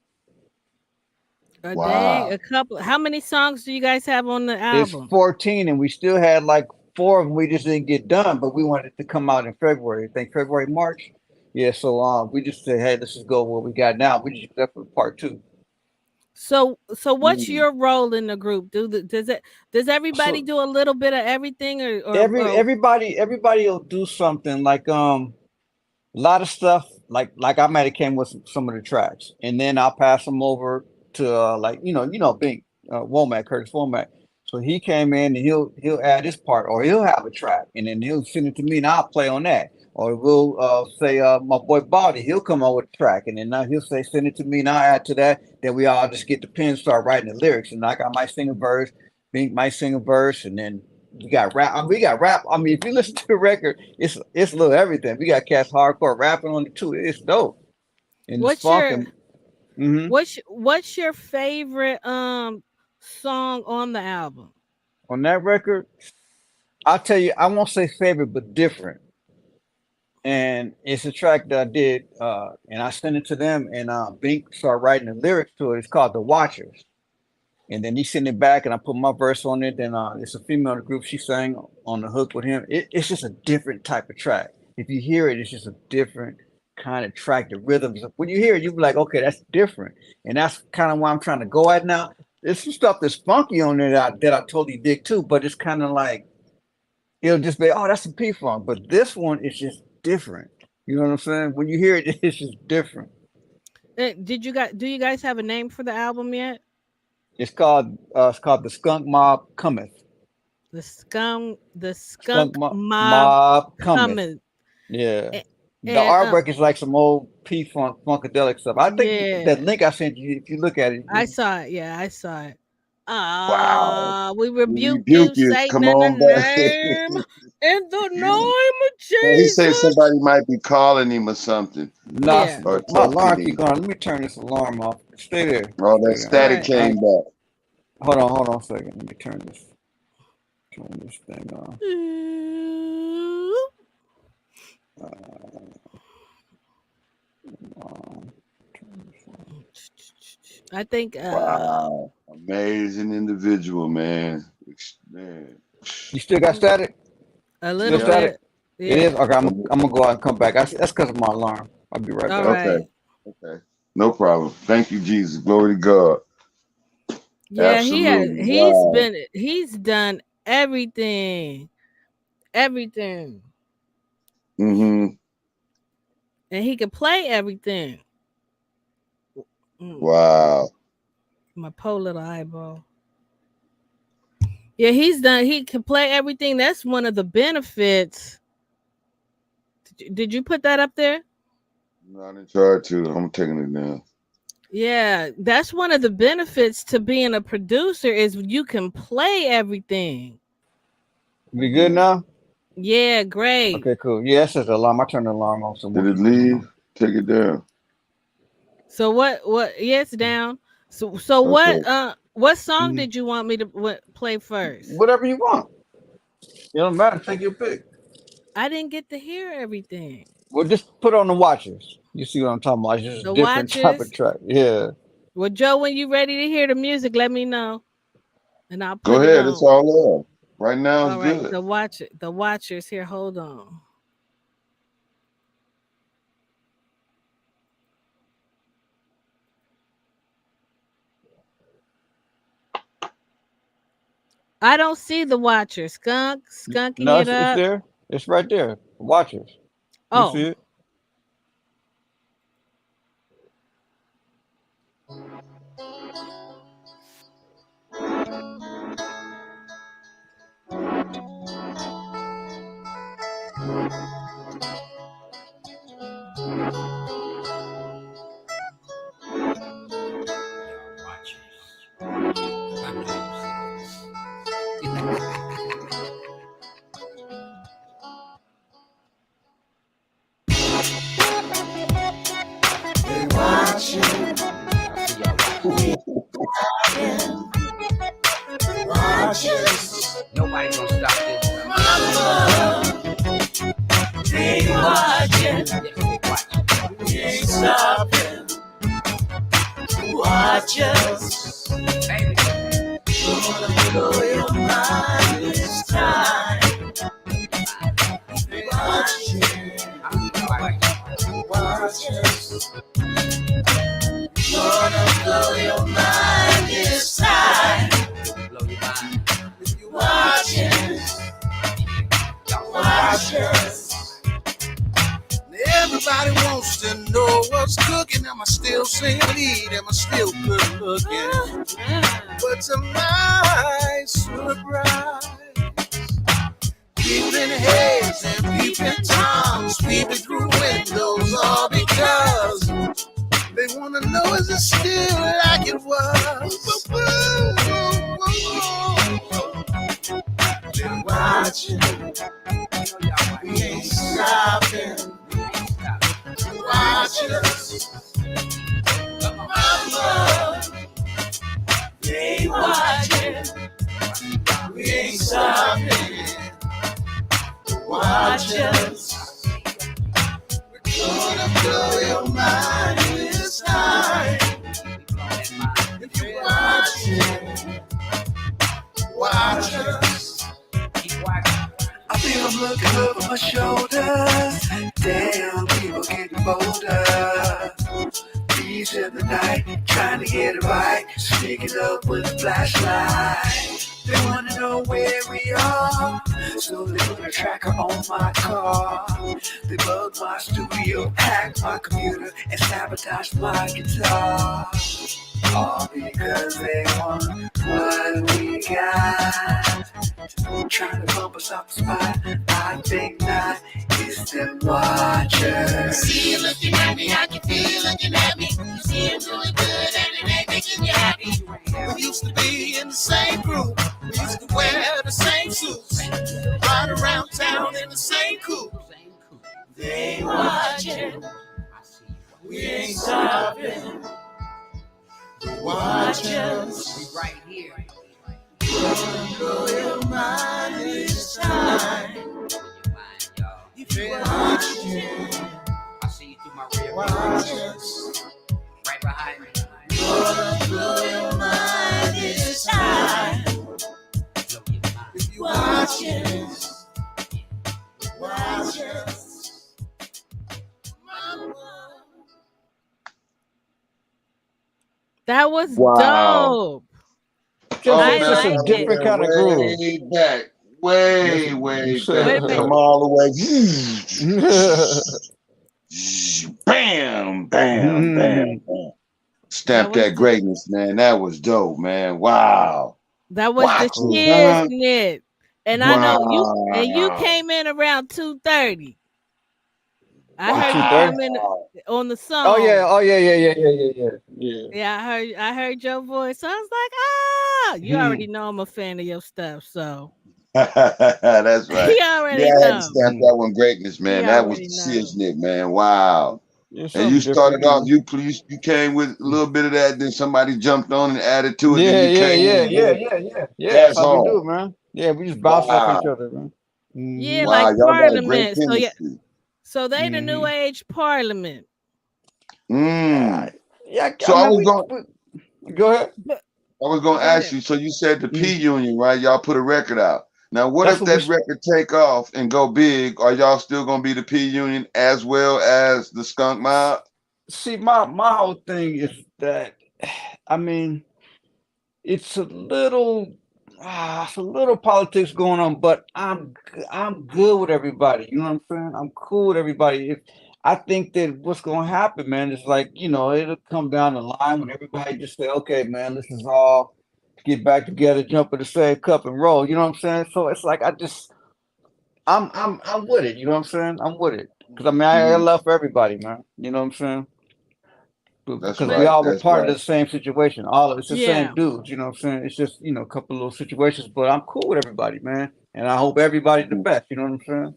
Dang, a couple. How many songs do you guys have on the album? It's 14, and we still had like 4 of them we just didn't get done, but we wanted it to come out in February. I think February, March. Yeah, so we just said, hey, let's just go with what we got now. We just got for part 2. So what's your role in the group? Does everybody do a little bit of everything, or everybody will do something, like a lot of stuff, like I might have came with some of the tracks, and then I'll pass them over to Bink Womack, Curtis Womack. So he came in and he'll add his part, or he'll have a track and then he'll send it to me and I'll play on that. Or we'll say my boy Baldy, he'll come out with a track, and then now he'll say, send it to me and I'll add to that. Then we all just get the pen, start writing the lyrics. And like I might sing a verse, Bink might sing a verse, and then we got rap. I mean, if you listen to the record, it's a little everything. We got cats hardcore rapping on it too. It's dope. And what's your favorite song on the album? On that record, I'll tell you, I won't say favorite, but different. And it's a track that I did, and I sent it to them, and Bink started writing the lyrics to it. It's called The Watchers. And then he sent it back, and I put my verse on it. Then it's a female in the group. She sang on the hook with him. It's just a different type of track. If you hear it, it's just a different kind of track. The rhythms, when you hear it, you'll be like, okay, that's different. And that's kind of why I'm trying to go at now. There's some stuff that's funky on there that I totally dig too, but it's kind of like, it'll just be, oh, that's a P-Funk. But this one is just different. You know what I'm saying? When you hear it, it's just different. Do you guys have a name for the album yet? It's called The Skunk Mob Cometh. The Skunk Mob Cometh. Yeah. The artwork is like some old P-Funk funkadelic stuff. I think that link I sent you, if you look at it. I saw it. Yeah, I saw it. Wow. We rebuke you, Satan, come on back. in the name of Jesus. He said somebody might be calling him or something. No, my alarm keep going. Let me turn this alarm off. Stay there. Oh, that static came back. Hold on a second. Let me turn this thing on. I think wow, amazing individual, man. You still got static? A little bit. Static? Yeah. It is? Okay, I'm gonna go out and come back. That's because of my alarm. I'll be right back. Right. Okay. No problem. Thank you, Jesus. Glory to God. Yeah, he's done everything. Mm-hmm. and he could play everything. Wow. My poor little eyeball. Yeah, he's done. He can play everything. That's one of the benefits. Did you put that up there? No, I didn't try to. I'm taking it down. Yeah, that's one of the benefits to being a producer is you can play everything. We good now? Yeah, great. Okay, cool. Yeah, that's just the alarm. I turned the alarm off. So Did it leave? Take it down. So what? Yeah, it's down. So Okay. what song did you want me to play first? Whatever you want. It don't matter. Take your pick. I didn't get to hear everything. Well, just put on the Watchers. You see what I'm talking about? It's just The a different type Watchers? of track. Yeah. Well, Joe, when you ready to hear the music, let me know, and I'll put Go it ahead. on. It's all up. Right now it's All right, good. the Watchers here. Hold on. I don't see the Watchers. Skunking No, it it's up. there. It's right there. Watchers. You see it? Nobody gonna stop this. They watching. We ain't stopping. Watch us. Baby. Gonna blow your mind this time. They watching. Watch us. Gonna blow your mind this time. Blow your mind. If you watching, watch us. Everybody wants to know what's cooking. Am I still singing? Am I still good looking? But to my surprise, peeping heads and peeping toms, peeping through windows, all because they want to know, is it still like it was? Been watching, we ain't stopping. Watch us, mama. We ain't watching, we ain't stopping. Watch us, we're gonna blow your mind this time. If you're watching, watch us. I feel I'm looking over my shoulder. Damn, people getting bolder. These in the night, trying to get it right. Sneaking up with a flashlight. They want to know where we are, so they put a tracker on my car. They bug my studio, hack my computer, and sabotage my guitar. All because they want what we got. Trying to bump us off the spot. I think not. It's them watchers. See you looking at me, I can feel you looking at me. You see I'm doing good and it ain't making you happy. We used to be in the same group. We used to wear the same suits. Ride around town in the same coupe. They watching. We ain't stopping. Watch us. We right here. Gonna blow your mind this time. If you're watching, I see you through my rear. Watch us. Right behind me. Gonna blow your mind this time. If you're watching, watch us. Mama. That was Wow. dope. Oh, I man, like It's a different it. kind of groove. Way back. Way Wait a back. minute. Come all the way. Bam, bam, bam, bam. Stamp that greatness, man. That was dope, man. Wow. That was the Watch it, huh? Shiznit. And I know you came in around 2:30. I heard you come in on the song. Oh yeah. Yeah, I heard your voice. So I was like, you already know I'm a fan of your stuff, so That's right. he already I had know. to stamp that one greatness, man. That was the Shiznit, man. Wow. And you started off, you came with a little bit of that, then somebody jumped on and added to it. Yeah. That's how we do, man. Yeah, we just bounce off each other, man. Yeah, wow, like y'all got a great Parliament. So chemistry. so they the new age Parliament. Yeah, So I was going. Go ahead. I was going to ask you. So you said the P Union, right? Y'all put a record out. Now, what if that record take off and go big? Are y'all still going to be the P Union as well as the Skunk Mob? See, my whole thing is that, I mean, it's a little politics going on, but I'm good with everybody. You know what I'm saying? I'm cool with everybody. I think that what's going to happen, man, is like, it'll come down the line when everybody just say, okay, man, this is all get back together, jump in the same cup and roll. You know what I'm saying? So it's like I'm with it. You know what I'm saying? I'm with it because I mean I got love for everybody, man. You know what I'm saying? Because we all were part of the same situation. All of it's the same dudes. You know what I'm saying? It's just a couple of little situations, but I'm cool with everybody, man. And I hope everybody's the best. You know what I'm saying?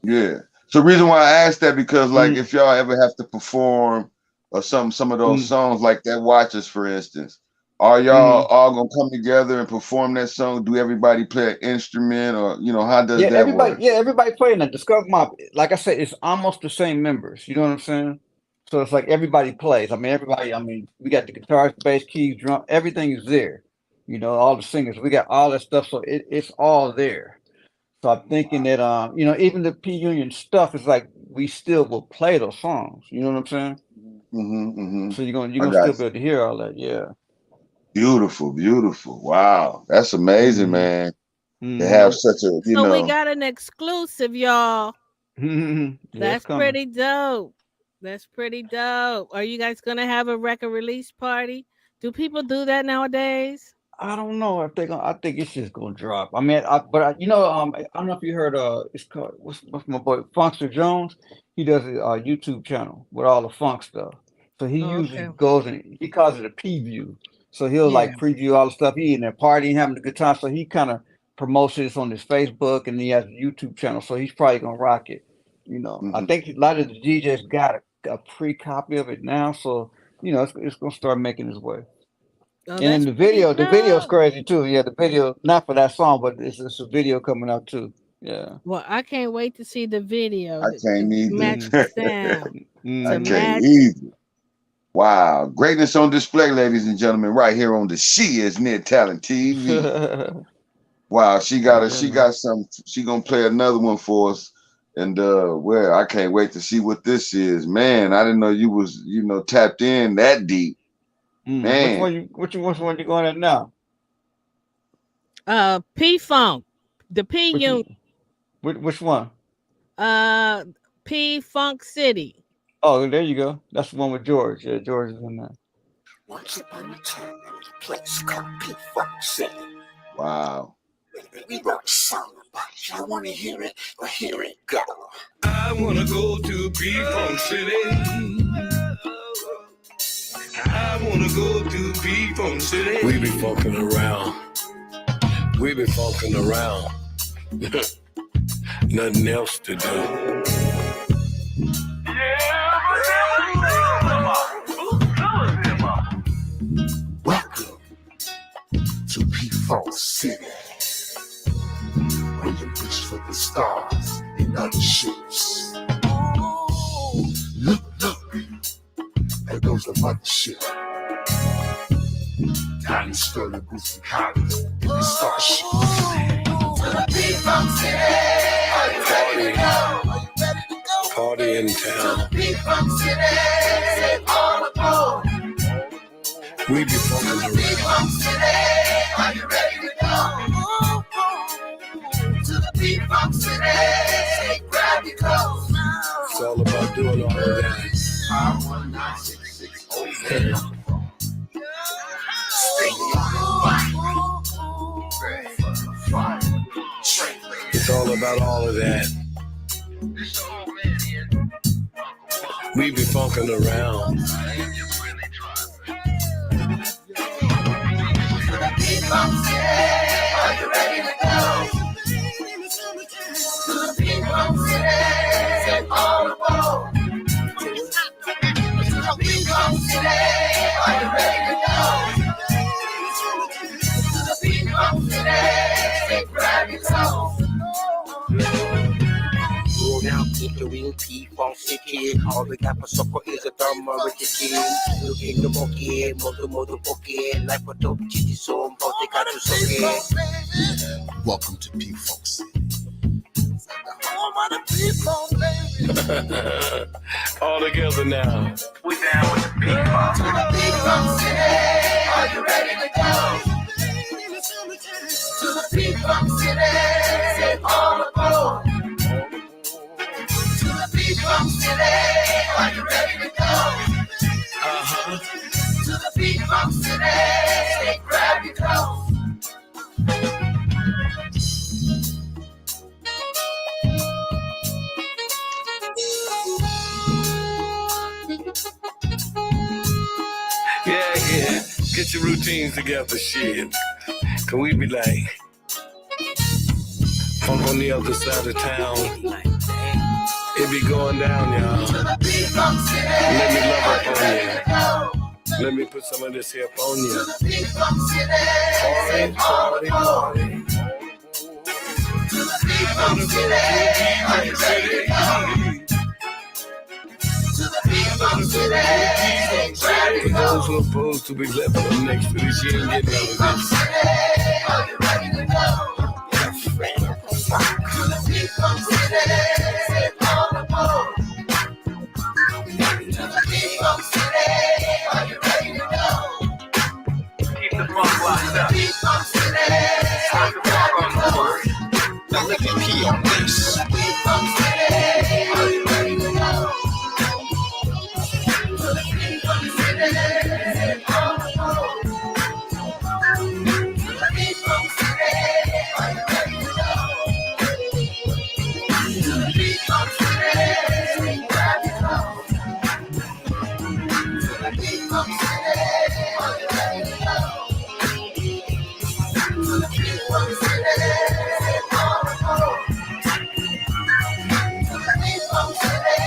Yeah. So the reason why I asked that because like if y'all ever have to perform or some of those songs like that Watchers, for instance, are y'all all gonna come together and perform that song? Do everybody play an instrument or how does that work? Yeah, everybody playing that. The Skunk Mob, like I said, it's almost the same members. You know what I'm saying? So it's like everybody plays. I mean, we got the guitars, bass, keys, drum, everything is there. All the singers, we got all that stuff. So it's all there. So I'm thinking that even the P Union stuff is like we still will play those songs. You know what I'm saying? So you're gonna still be able to hear all that, yeah. Beautiful. Wow, that's amazing, man. To have such a So we got an exclusive, y'all. That's pretty dope. That's pretty dope. Are you guys gonna have a record release party? Do people do that nowadays? I don't know if they're gonna. I think it's just gonna drop. I mean, I don't know if you heard. It's called what's my boy Funkster Jones. He does a YouTube channel with all the funk stuff. So he usually goes and he calls it a preview. So he'll like preview all the stuff. He in there partying, having a good time. So he kind of promotes this on his Facebook and he has a YouTube channel. So he's probably gonna rock it. I think a lot of the DJs got a pre-copy of it now. So it's gonna start making its way. Oh, and the video is crazy too. Yeah, the video, not for that song, but it's a video coming out too. Yeah. Well, I can't wait to see the video. I can't either. Match the sound. I can't either. Wow, greatness on display, ladies and gentlemen, right here on the Shiznit Talent TV. Wow, she got some. She gonna play another one for us, and I can't wait to see what this is. Man, I didn't know you was tapped in that deep. Man, which one you going at now? P Funk, the P Union. Which one? P Funk City. Oh, there you go. That's the one with George. Yeah, George is in there. Once upon a time, there was a place called P Funk City. Wow. We wrote a song about it. Y'all want to hear it? Well, here it go. I want to go to P Funk City. I wanna go to P Funk City. We be funkin' around. Nothing else to do. Welcome to P Funk City, where you reach for the stars in other shapes. Look. There goes the mothership. Donnie Sterling, Bruce and Collins, and the Starship. To the P Funk City. Are you ready to go? Party in town. To the P Funk City. Say all aboard. We be funkin' around. To the P Funk City. Are you ready to go? To the P Funk City. Say grab your clothes. It's all about doing on all of that. It's all about all of that. We be funking around. Are you ready to go? To the P-Funk City, all aboard. To the P-Funk City, are you ready to go? To the P-Funk City, grab your clothes. Roll out in the real P-Funk City. All we got for soccer is a thermometer. Look in the monkey, moto poke. Life for top chitty so both they got to soak. Welcome to P-Funk City. All together now. We down with the P-Funk. To the P-Funk City, are you ready to go? To the P-Funk City, all aboard. To the P-Funk City, are you ready to go? To the P-Funk City, grab your clothes. Yeah. Get your routines together, shit. Can we be like, funk on the other side of town? It be going down, y'all. Let me love up on you. Let me put some of this here up on you. Party. To the P-Funk City, are you ready to go? To the P-Funk City, grab your For those clothes. who are opposed to be left up next to this, you ain't getting none of P-Funk this. City, are you ready to go? To the P-Funk City, all aboard. To the P-Funk City, are you ready to go? Keep the funk locked up. P-Funk City, grab your clothes. Now let me pee on this. To the P-Funk City, are you ready to go? To the P-Funk City, all aboard. To the P-Funk City, are you ready to go? To the P-Funk City, grab your clothes. To the P-Funk City, are you ready to go? To the P-Funk City, all aboard. To the P-Funk City,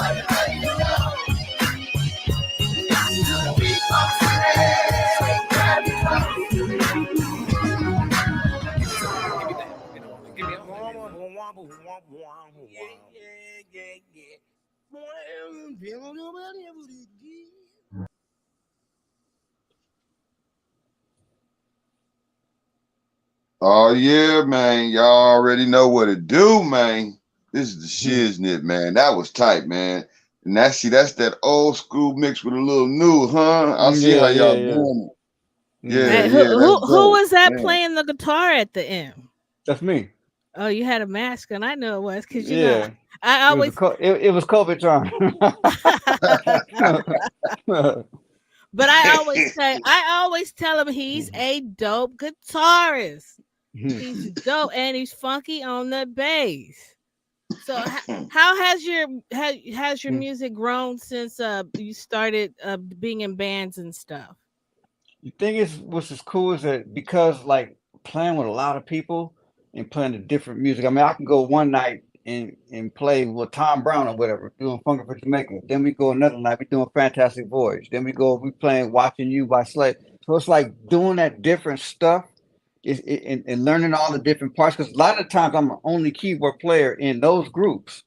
are you ready to go? To the P-Funk City, grab your clothes. Oh yeah, man. Y'all already know what to do, man. This is the Shiznit, man. That was tight, man. And that's that old school mix with a little new, huh? I see how y'all doing it. Yeah, Hey, yeah, that's who dope. was that Man. playing the guitar at the end? That's me. Oh, you had a mask, and I know it was because Yeah. I It was always. it was COVID time. But I always tell him he's a dope guitarist. He's dope and he's funky on the bass. So how has your music grown since you started being in bands and stuff? The thing is, what's as cool is that because like playing with a lot of people and playing the different music. I mean, I can go one night and play with Tom Brown or whatever, doing Funky for Jamaica. Then we go another night, we doing Fantastic Voyage. Then we playing Watching You by Slade. So it's like doing that different stuff and learning all the different parts. Because a lot of the times I'm the only keyboard player in those groups.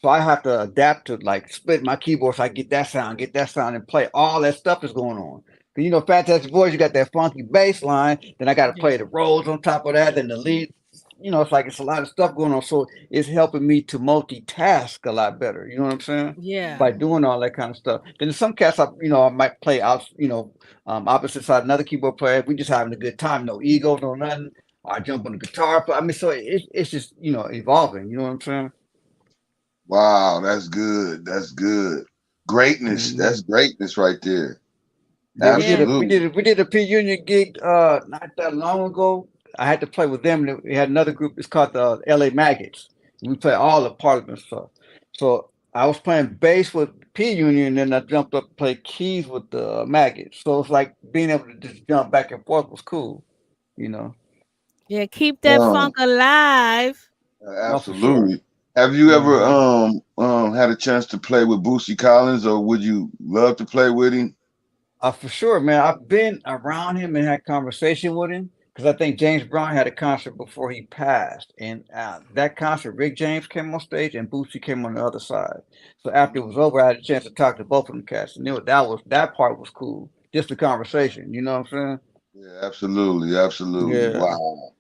So I have to adapt to like split my keyboard so I get that sound, and play all that stuff that's going on. You know, Fantastic Voice, you got that funky bass line, then I got to play the rolls on top of that, then the lead. You know, it's a lot of stuff going on. So it's helping me to multitask a lot better. You know what I'm saying? Yeah. By doing all that kind of stuff. Then in some cats, I might play out, opposite side, another keyboard player. We just having a good time, no ego, no nothing. I jump on the guitar. But I mean, so it's just, evolving. You know what I'm saying? Wow, that's good. That's good. Greatness. That's greatness right there. Yeah, we Absolutely. did a P Union gig not that long ago. I had to play with them. And we had another group. It's called the L.A. Maggots. We play all the Parliament stuff. So I was playing bass with P Union, and then I jumped up to play keys with the Maggots. So it's like being able to just jump back and forth was cool, you know. Yeah, keep that funk alive. Oh, for sure. Absolutely. Have you ever had a chance to play with Boosie Collins, or would you love to play with him? For sure, man. I've been around him and had conversation with him because I think James Brown had a concert before he passed, and that concert, Rick James came on stage and Boosie came on the other side. So after it was over, I had a chance to talk to both of them cats, and that part was cool. Just the conversation, you know what I'm Yeah, absolutely, absolutely. saying? Yeah. Wow.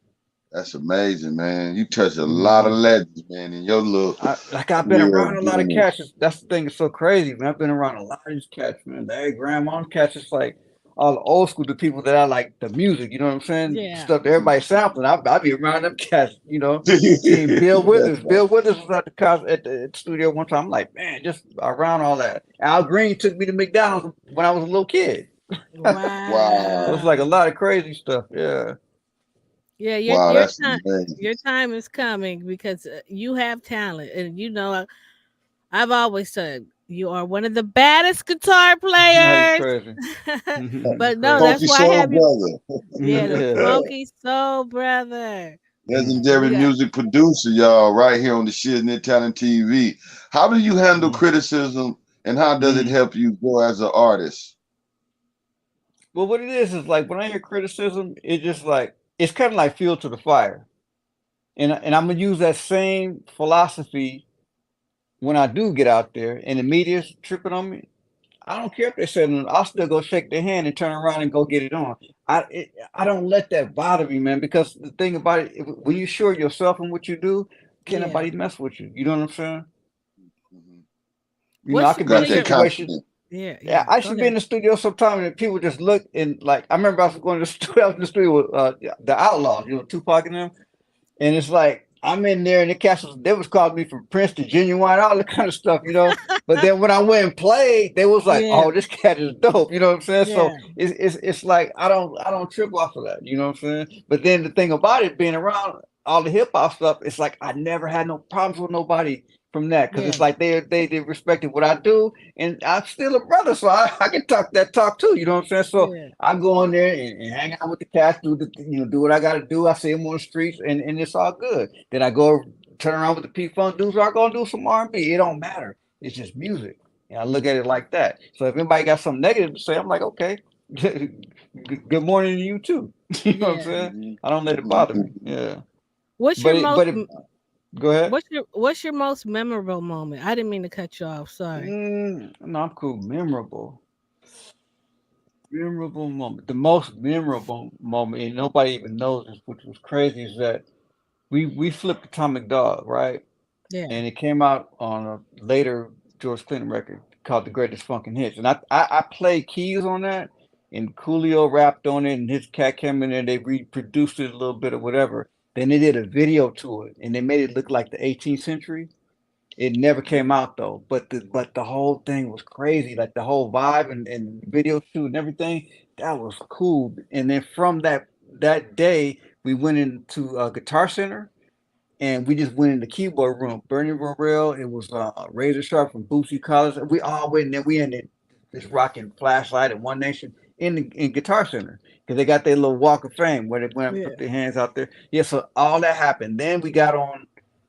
That's amazing, man. You touched a lot of legends, man, in your little I've been career around of a lot of doing cats. That's the thing that's so crazy, man. I've been around a lot of these cats, man. The grandma's cats, it's like all the old school, the people that I like the music, you know what I'm saying? Yeah. Stuff that everybody sampling. I be around them cats, you know. Seeing Bill it. Withers. Bill Withers was at the concert at the studio one time. I'm like, man, just around all that. Al Green took me to McDonald's when I was a little kid. Wow. So it's like a lot of crazy stuff. Yeah. Yeah, Wow, that's amazing. your time is coming because you have talent, and you know I've always said you are one of the baddest guitar That's players. crazy. But no, Funky that's why I Soul have you. Brother. Yeah, the Yeah. funky soul brother. Legendary We got music producer, y'all, right here on the Shiznit Talent TV. How do you handle criticism, and how does it help you grow as an artist? Well, what it is like when I hear criticism, it's just like it's kind of like fuel to the fire, and I'm gonna use that same philosophy when I do get out there and the media's tripping on me. I don't care if they say nothing. I'll still go shake their hand and turn around and go get it on. I don't let that bother me, man. Because the thing about it, when you're sure of yourself and what you do, can't Yeah. nobody mess with you. You know what I'm saying? You know, I What's could be Got in a that situation. confidence. Yeah, I Go should be in ahead. the studio sometime and people just look and like I remember I was going to the studio, I was in the studio with the Outlaws, you know, Tupac and them, and it's like I'm in there and the cats they was calling me from Prince to Genuine, all that kind of stuff, you know. But then when I went and played, they was like, Yeah, "Oh, this cat is dope," you know what I'm saying? So yeah, it's like I don't trip off of that, you know what I'm saying? But then the thing about it being around all the hip hop stuff, it's like I never had no problems with nobody from that because yeah, it's like they respected what I do and I'm still a brother, so I can talk that talk too. You know what I'm saying? So yeah, I go in there and hang out with the cats, do what I got to do. I see them on the streets, and it's all good. Then I go turn around with the P Funk dudes. I go do some R&B. It don't matter. It's just music. And I look at it like that. So if anybody got something negative to say, I'm like, okay, good morning to you too. You know what I'm yeah. saying? I don't let it bother me. Yeah. What's your But most go ahead. what's your most memorable moment? I didn't mean to cut you off. Sorry. No, I'm cool. Memorable moment. The most memorable moment, and nobody even knows this, which was crazy, is that we flipped Atomic Dog, right? Yeah, And it came out on a later George Clinton record called The Greatest Funkin' Hits. And I played keys on that, and Coolio rapped on it, and his cat came in there, they reproduced it a little bit or whatever. Then they did a video to it, and they made it look like the 18th century. It never came out though, but the whole thing was crazy. Like the whole vibe and video shoot and everything, that was cool. And then from that day, we went into Guitar Center and we just went in the keyboard room. Bernie Burrell, it was Razor Sharp from Bootsy College. We all went in there. We in there just rocking Flashlight and One Nation in Guitar Center because they got their little Walk of Fame where they went and yeah, put their hands out there. Yeah, so all that happened. Then we got on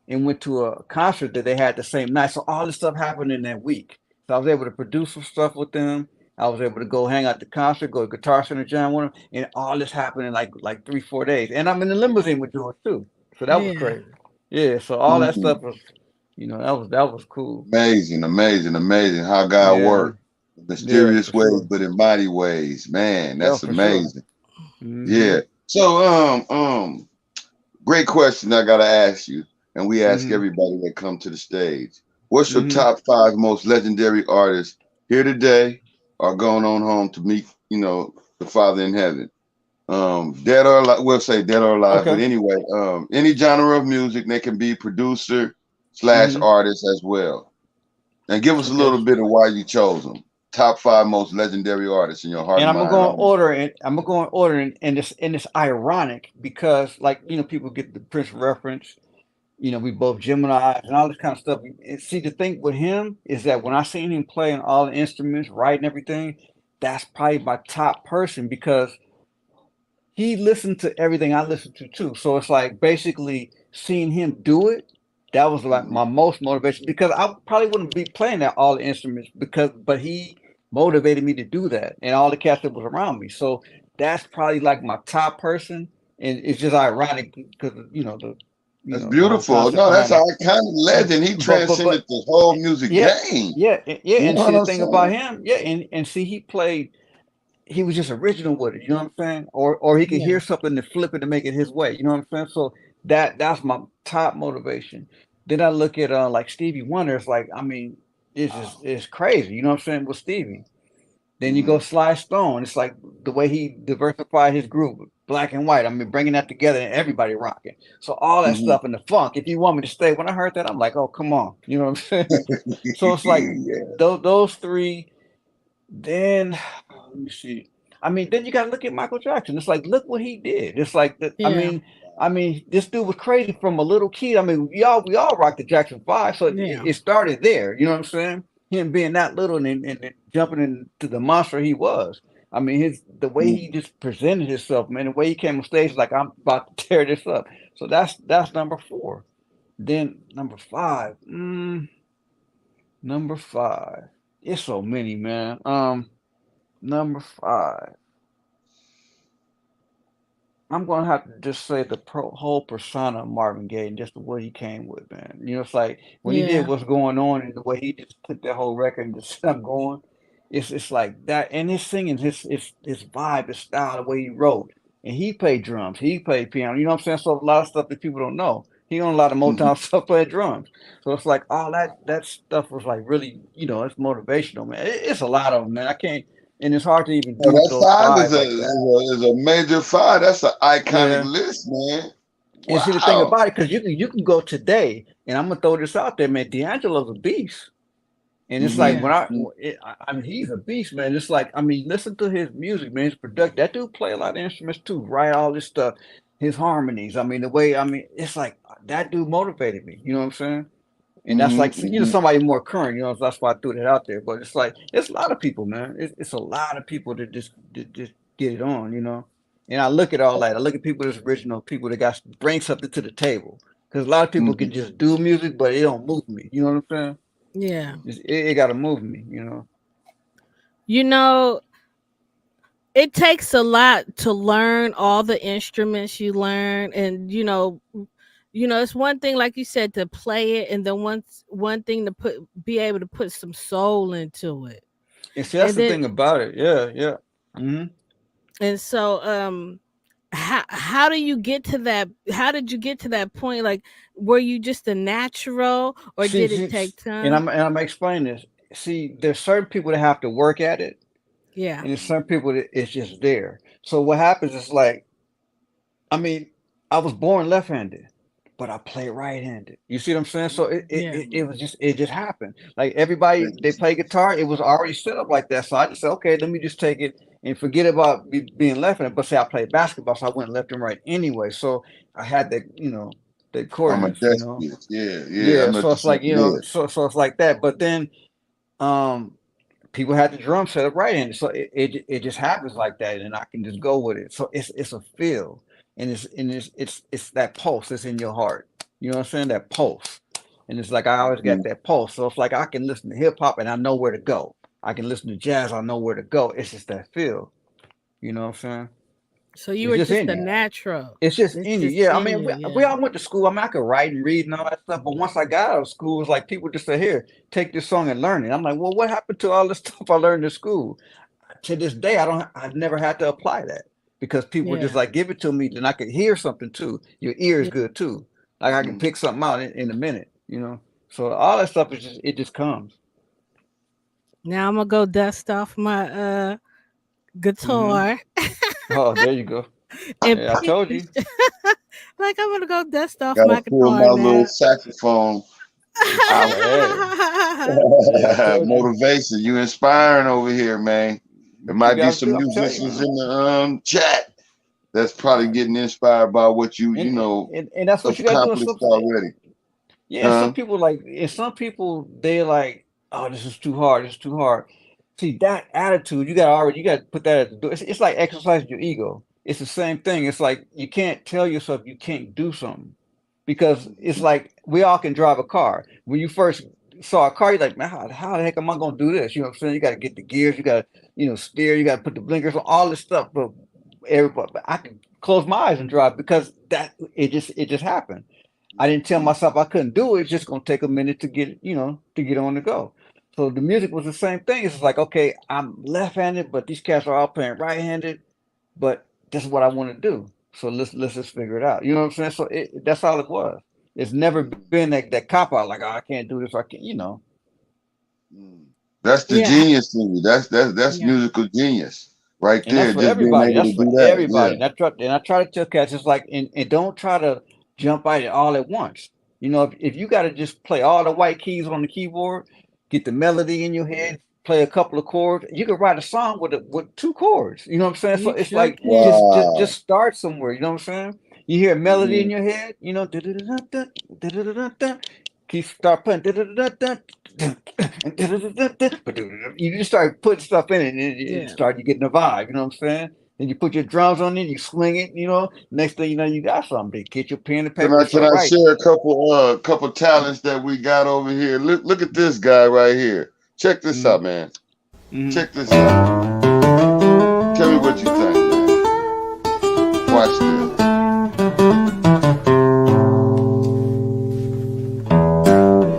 and went to a concert that they had the same night. So all this stuff happened in that week. So I was able to produce some stuff with them. I was able to go hang out the concert, go to Guitar Center, jam with them, and all this happened in like 3-4 days. And I'm in the limousine with George too. So that was yeah, crazy. Yeah, so all that Mhm. stuff was, that was cool. Amazing, amazing, amazing how God Yeah, works. In yeah, mysterious for ways, sure. but in mighty ways. Man, Yeah, that's for sure. amazing. Mm-hmm. Yeah. So great question I gotta ask you, and we ask Mm-hmm. everybody that come to the stage. What's your Mm-hmm. top 5 most legendary artists here today or going on home to meet, the Father in heaven? Dead or alive, we'll say dead or alive, but Okay. anyway, any genre of music, they can be producer, Mhm. artist as well. And give us a Okay. little bit of why you chose them. Top 5 most legendary artists in your heart And and I'm gonna mind go right in now. order, and it's ironic because, like, people get the Prince reference. We both Gemini and all this kind of stuff. And see, the thing with him is that when I seen him playing all the instruments, writing everything, that's probably my top person because he listened to everything I listened to too. So it's like basically seeing him do it, that was like my most motivation because I probably wouldn't be playing that all the instruments but he motivated me to do that and all the cats that was around me. So that's probably like my top person. And it's just ironic because That's the whole beautiful. concept No, that's behind an it. iconic legend. He transcended But the whole music yeah, game. yeah, You and know see what the I'm thing about saying? him, yeah, and see he was just original with it, you know what I'm saying? Or he could Yeah. hear something and flip it to make it his way, you know what I'm saying? So that's my top motivation. Then I look at like Stevie Wonder, it's like, I mean, it's crazy, you know what I'm saying, with Stevie. Then you go Sly Stone, it's like the way he diversified his group, black and white. I mean, bringing that together and everybody rocking. So all that Mhm. stuff in the funk. If you want me to stay, when I heard that, I'm like, oh, come on, you know what I'm saying? So it's like Yeah. those three. Then let me see. I mean, then you got to look at Michael Jackson. It's like, look what he did. It's like, Yeah. I mean, this dude was crazy from a little kid. I mean, we all rocked the Jackson Five, so Yeah. it started there. You know what I'm saying? Him being that little and jumping into the monster he was. I mean, the way he just presented himself, man, the way he came on stage, like I'm about to tear this up. So that's number 4. Then number 5. Number 5. It's so many, man. Number 5. I'm gonna have to just say the whole persona of Marvin Gaye and just the way he came with, man. It's like when he did Yeah. What's Going On and the way he just took that whole record and just kept going. It's like that, and his singing, his vibe, his style, the way he wrote, and he played drums, he played piano. You know what I'm saying? So a lot of stuff that people don't know. He on a lot of Motown stuff, playing drums. So it's like all that stuff was like really, it's motivational, man. It's a lot of them, man. I can't, and it's hard to even Well, do that those 5 five like that. is a major 5. That's an iconic Yeah. list, man. And see the thing Wow. about it, because you can go today, and I'm gonna throw this out there, man. D'Angelo's a beast, and it's like Mm-hmm. when Yeah. I mean, he's a beast, man. It's like, I mean, listen to his music, man. His production. That dude play a lot of instruments too, write all this stuff, his harmonies. I mean, the way, I mean, it's like that dude motivated me. You know what I'm saying? And that's like, Mm-hmm. somebody more current. So that's why I threw that out there. But it's like it's a lot of people, man. It's a lot of people that just get it on. And I look at all that. I look at people that's original, people that got bring something to the table. Because a lot of people Mm-hmm. can just do music, but it don't move me. You know what I'm saying? Yeah. It got to move me. You know, it takes a lot to learn all the instruments you learn, and it's one thing, like you said, to play it, and then one thing to be able to put some soul into it. And see, that's And the then thing about it. Yeah, yeah. Hmm. and so how do you get to that? How did you get to that point? Like, were you just a natural, or See, did it see, take and time? I'm explaining this. See, there's certain people that have to work at it, Yeah. and there's some people that it's just there. So what happens is like, I mean, I was born left-handed, but I play right-handed. You see what I'm saying? So Yeah. it just happened. Like everybody, they play guitar. It was already set up like that. So I just said, okay, let me just take it and forget about being left-handed. But say I played basketball, so I went left and right anyway. So I had that, the I'm a coordinates. desperate. Yeah, yeah. I Yeah. know So what it's like, you're saying. so it's like that. But then, um, people had the drum set up right-handed, so it just happens like that, and I can just go with it. So it's a feel, and it's that pulse that's in your heart. You know what I'm saying? That pulse, and it's like I always Yeah. got that pulse. So it's like I can listen to hip hop and I know where to go. I can listen to jazz, I know where to go. It's just that feel. You know what I'm saying? So you It's were just just in a you. natural. It's just It's in you. just Yeah. I in mean, you. we Yeah. all went to school. I mean, I could write and read and all that stuff. But once I got out of school, it was like people just say, here, take this song and learn it. I'm like, well, what happened to all the stuff I learned in school? To this day, I've never had to apply that because people just Yeah. like give it to me, then I could hear something too. Your ear is Yeah. good too. Like I can pick something out in a minute. So all that stuff is just, it just comes. Now I'm gonna go dust off my Hmm. guitar Oh, there you go. and Yeah, I told pitch. you. Like, I'm gonna go dust off Gotta my pull guitar my little now. saxophone. Motivation. You inspiring over here, man. There might be some I'm telling you. musicians in the chat that's probably getting inspired by what you and that's what you got to do. accomplished already. Yeah, some people they like, oh, this is too hard. This is too hard. See, that attitude, you got to put that at the door. It's like exercising your ego. It's the same thing. It's like you can't tell yourself you can't do something because it's like we all can drive a car. When you first saw a car, you're like, man, how the heck am I going to do this? You know what I'm saying? You got to get the gears, you got to, steer, you got to put the blinkers on, all this stuff. But I can close my eyes and drive because it just happened. I didn't tell myself I couldn't do it. It's just going to take a minute to get on the go. So the music was the same thing. It's like, okay, I'm left-handed, but these cats are all playing right-handed, but this is what I want to do. So let's just figure it out. You know what I'm saying? So that's all it was. It's never been that cop out like, oh, I can't do this. I can't, That's the genius thing. That's musical genius right and there. that's for Just everybody. being able That's to for do that. everybody. Yeah. And I try to tell cats, it's like, and don't try to jump at it all at once. If you got to just play all the white keys on the keyboard, get the melody in your head, play a couple of chords, you can write a song with 2 chords. You know what I'm saying? So it's like just start somewhere. You know what I'm saying? You hear a melody in your head, keep start playing. You just start putting stuff in it, and you getting a vibe. You know what I'm saying? Then you put your drums on it, you swing it. Next thing you know, you got something. Get your pen and paper. Can I share a couple talents that we got over here? Look at this guy right here. Check this out, man. Check this out. Tell me what you think, man. Watch this.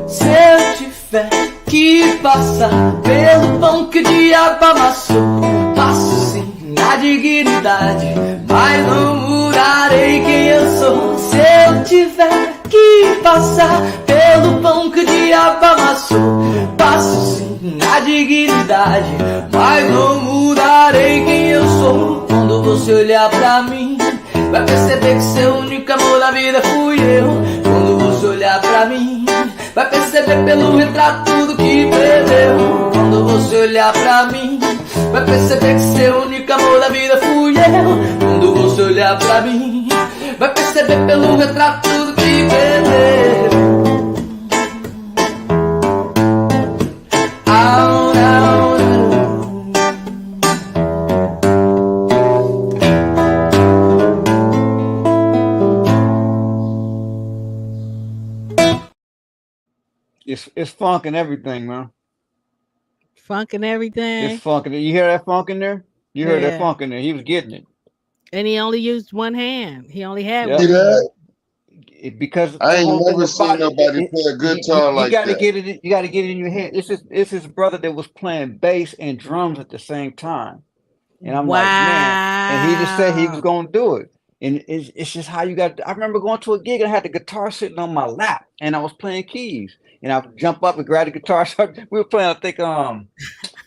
Se eu tiver que passar pelo pão que o diabo amassou, passo sim na dignidade, mas não mudarei quem eu sou. Se eu tiver que passar pelo pão que o diabo amassou, passo sim na dignidade, mas não mudarei quem eu sou. Quando você olhar pra mim, vai perceber que seu único amor na vida fui eu. Quando você olhar pra mim, vai perceber pelo retrato tudo que perdeu. Quando você olhar pra mim, vai perceber que seu único amor da vida fui eu. Quando você olhar pra mim, vai perceber pelo retrato tudo que perdeu. It's funk and everything, man. Funk and everything. It's funk. You hear that funk in there? You heard that funk in there. He was getting it. And he only used one hand. He only had one hand. Because I ain't never seen nobody play a guitar like that. You got to get it in your head. It's his brother that was playing bass and drums at the same time. And I'm like, man. And he just said he was going to do it. And it's just how you got. I remember going to a gig and I had the guitar sitting on my lap and I was playing keys. And I would jump up and grab the guitar. So we were playing, I think, what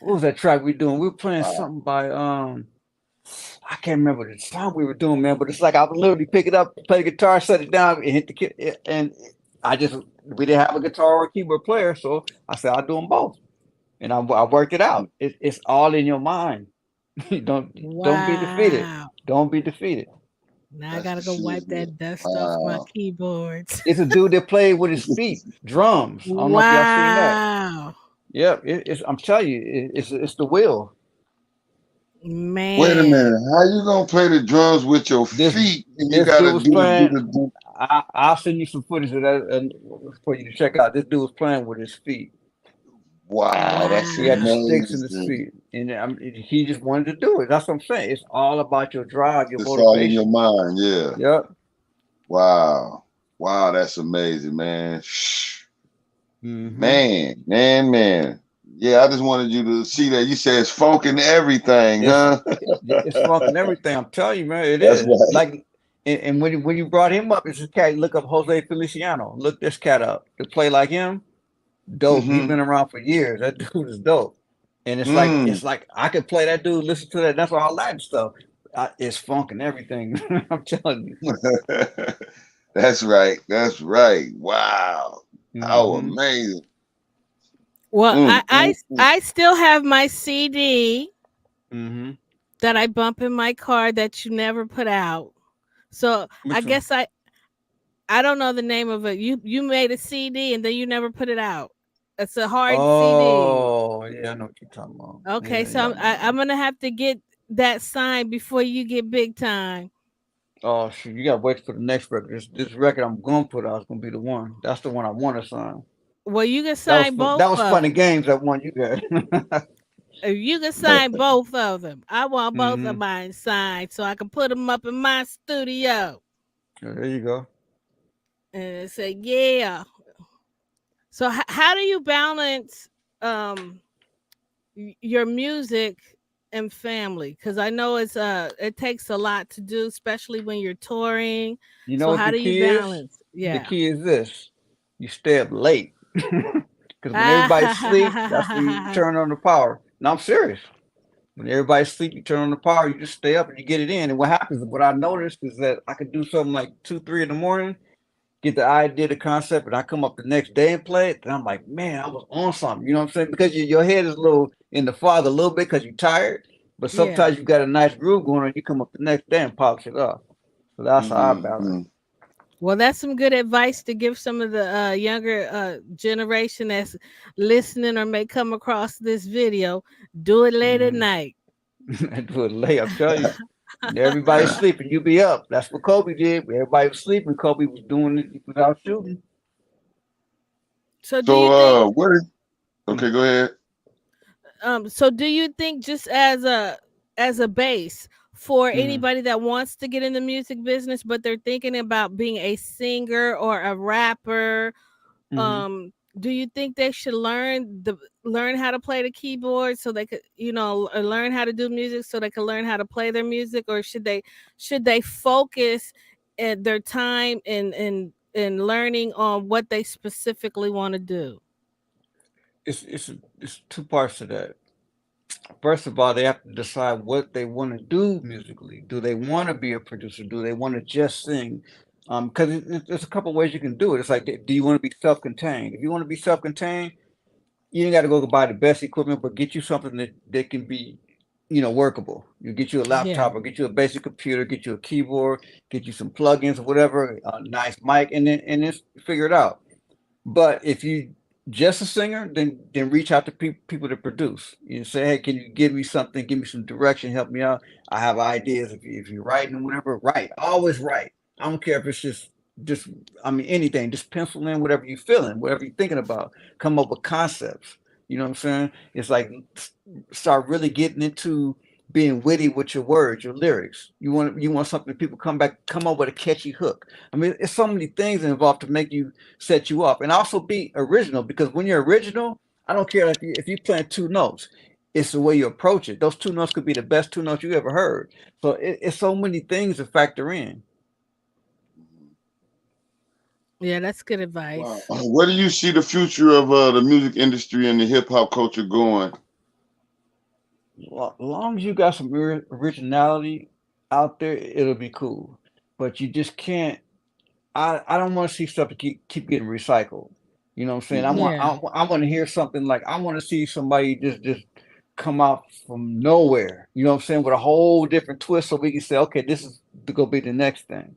was that track we were doing? We were playing something by, I can't remember the song we were doing, man. But it's like I would literally pick it up, play the guitar, set it down, and hit the key. And we didn't have a guitar or a keyboard player. So I said, I'll do them both. And I worked it out. It's all in your mind. Don't be defeated. Don't be defeated. Now I gotta go wipe that dust off my keyboards. It's a dude that played with his feet, drums. I don't know if y'all seen that. Yep, I'm telling you, it's the will. Man, wait a minute, how you gonna play the drums with your feet? And you gotta do. I'll send you some footage of that for you to check out. This dude was playing with his feet. Wow, that's he had the sticks in his feet, and he just wanted to do it. That's what I'm saying. It's all about your drive, your motivation. All in your mind, yeah. Yep. Wow, that's amazing, man. Man. Yeah, I just wanted you to see that. You said it's funk and everything, huh? It's funk and everything. I'm telling you, man, it is. Right. Like, and when you brought him up, it's this cat. Look up Jose Feliciano. Look this cat up to play like him. Dope. He's been around for years. That dude is dope. And it's like I could play that dude, listen to that. That's all that stuff. It's funk and everything. I'm telling you. That's right. Wow. How Mm-hmm. amazing. Well, Mm. I still have my CD Mm-hmm. that I bump in my car that you never put out. So I Which one? guess I don't know the name of it. You made a CD and then you never put it out. It's a hard CD. Oh, yeah, I know what you're talking about. Okay, Yeah, so yeah. I'm gonna have to get that signed before you get big time. Oh, shoot, you gotta wait for the next record. This record I'm gonna put out is gonna be the one. That's the one I want to sign. Well, you can That was sign fun. both That was of fun and them. games. That one you got. You can sign both of them. I want both of Mm-hmm. mine signed so I can put them up in my studio There you go. and say, yeah. So how do you balance um your music and family? Because I know it takes a lot to do, especially when you're touring. You know So what how the do you key is? balance? The Yeah. key is this: you stay up late. Because when everybody's asleep, that's when you turn on the power. No, I'm serious. When everybody's asleep, you turn on the power. You just stay up and you get it in. And what happens? What I noticed is that I could do something like 2, 3 in the morning, get the idea, the concept, and I come up the next day and play it. And I'm like, man, I was on something. You know what I'm saying? Because your head is a little in the fog a little bit because you're tired. But Yeah. sometimes you got a nice groove going on. You come up the next day and polish it off. So that's how I balance. Mm-hmm. Well, that's some good advice to give some of the younger generation that's listening or may come across this video. Do it late at Mm-hmm. night. Do it late, I'm telling you. When everybody's sleeping, you be up. That's what Kobe did. When everybody was sleeping, Kobe was doing it without shooting. So do you think So what is okay, go ahead. so do you think just as a base for Mm-hmm. anybody that wants to get in the music business but they're thinking about being a singer or a rapper, Mm-hmm. do you think they should learn how to play the keyboard so they could, learn how to do music so they can learn how to play their music, or should they focus their time in learning on what they specifically want to do? It's two parts to that. First of all, they have to decide what they want to do musically. Do they want to be a producer? Do they want to just sing? Because there's a couple ways you can do it. It's like, do you want to be self-contained? If you want to be self-contained, you ain't got to go buy the best equipment, but get you something that can be, workable. You get you a Yeah. laptop or get you a basic computer, get you a keyboard, get you some plugins or whatever, a nice mic, and then figure it out. But if you just a singer, then reach out to people to produce. You say, hey, can you give me something? Give me some direction. Help me out. I have ideas. If you're writing or whatever, write. Always write. I don't care if it's just I mean anything. Just pencil in whatever you're feeling, whatever you're thinking about. Come up with concepts. You know what I'm saying? It's like start really getting into being witty with your words, your lyrics. You want something that people come up with a catchy hook. I mean, it's so many things involved to make you set you up, and also be original, because when you're original, I don't care if you playing two notes. It's the way you approach it. Those two notes could be the best two notes you ever heard. So it's so many things to factor in. Yeah, that's good Wow. advice. Where do you see the future of the music industry and the hip hop culture going? Well, as long as you got some originality out there, it'll be cool. But you just can't. I don't want to see stuff to keep getting recycled. You know what I'm saying? I Mm-hmm. want Yeah. I want to hear something like, I want to see somebody just come out from nowhere. You know what I'm saying? With a whole different twist, so we can say, okay, this is gonna be the next thing.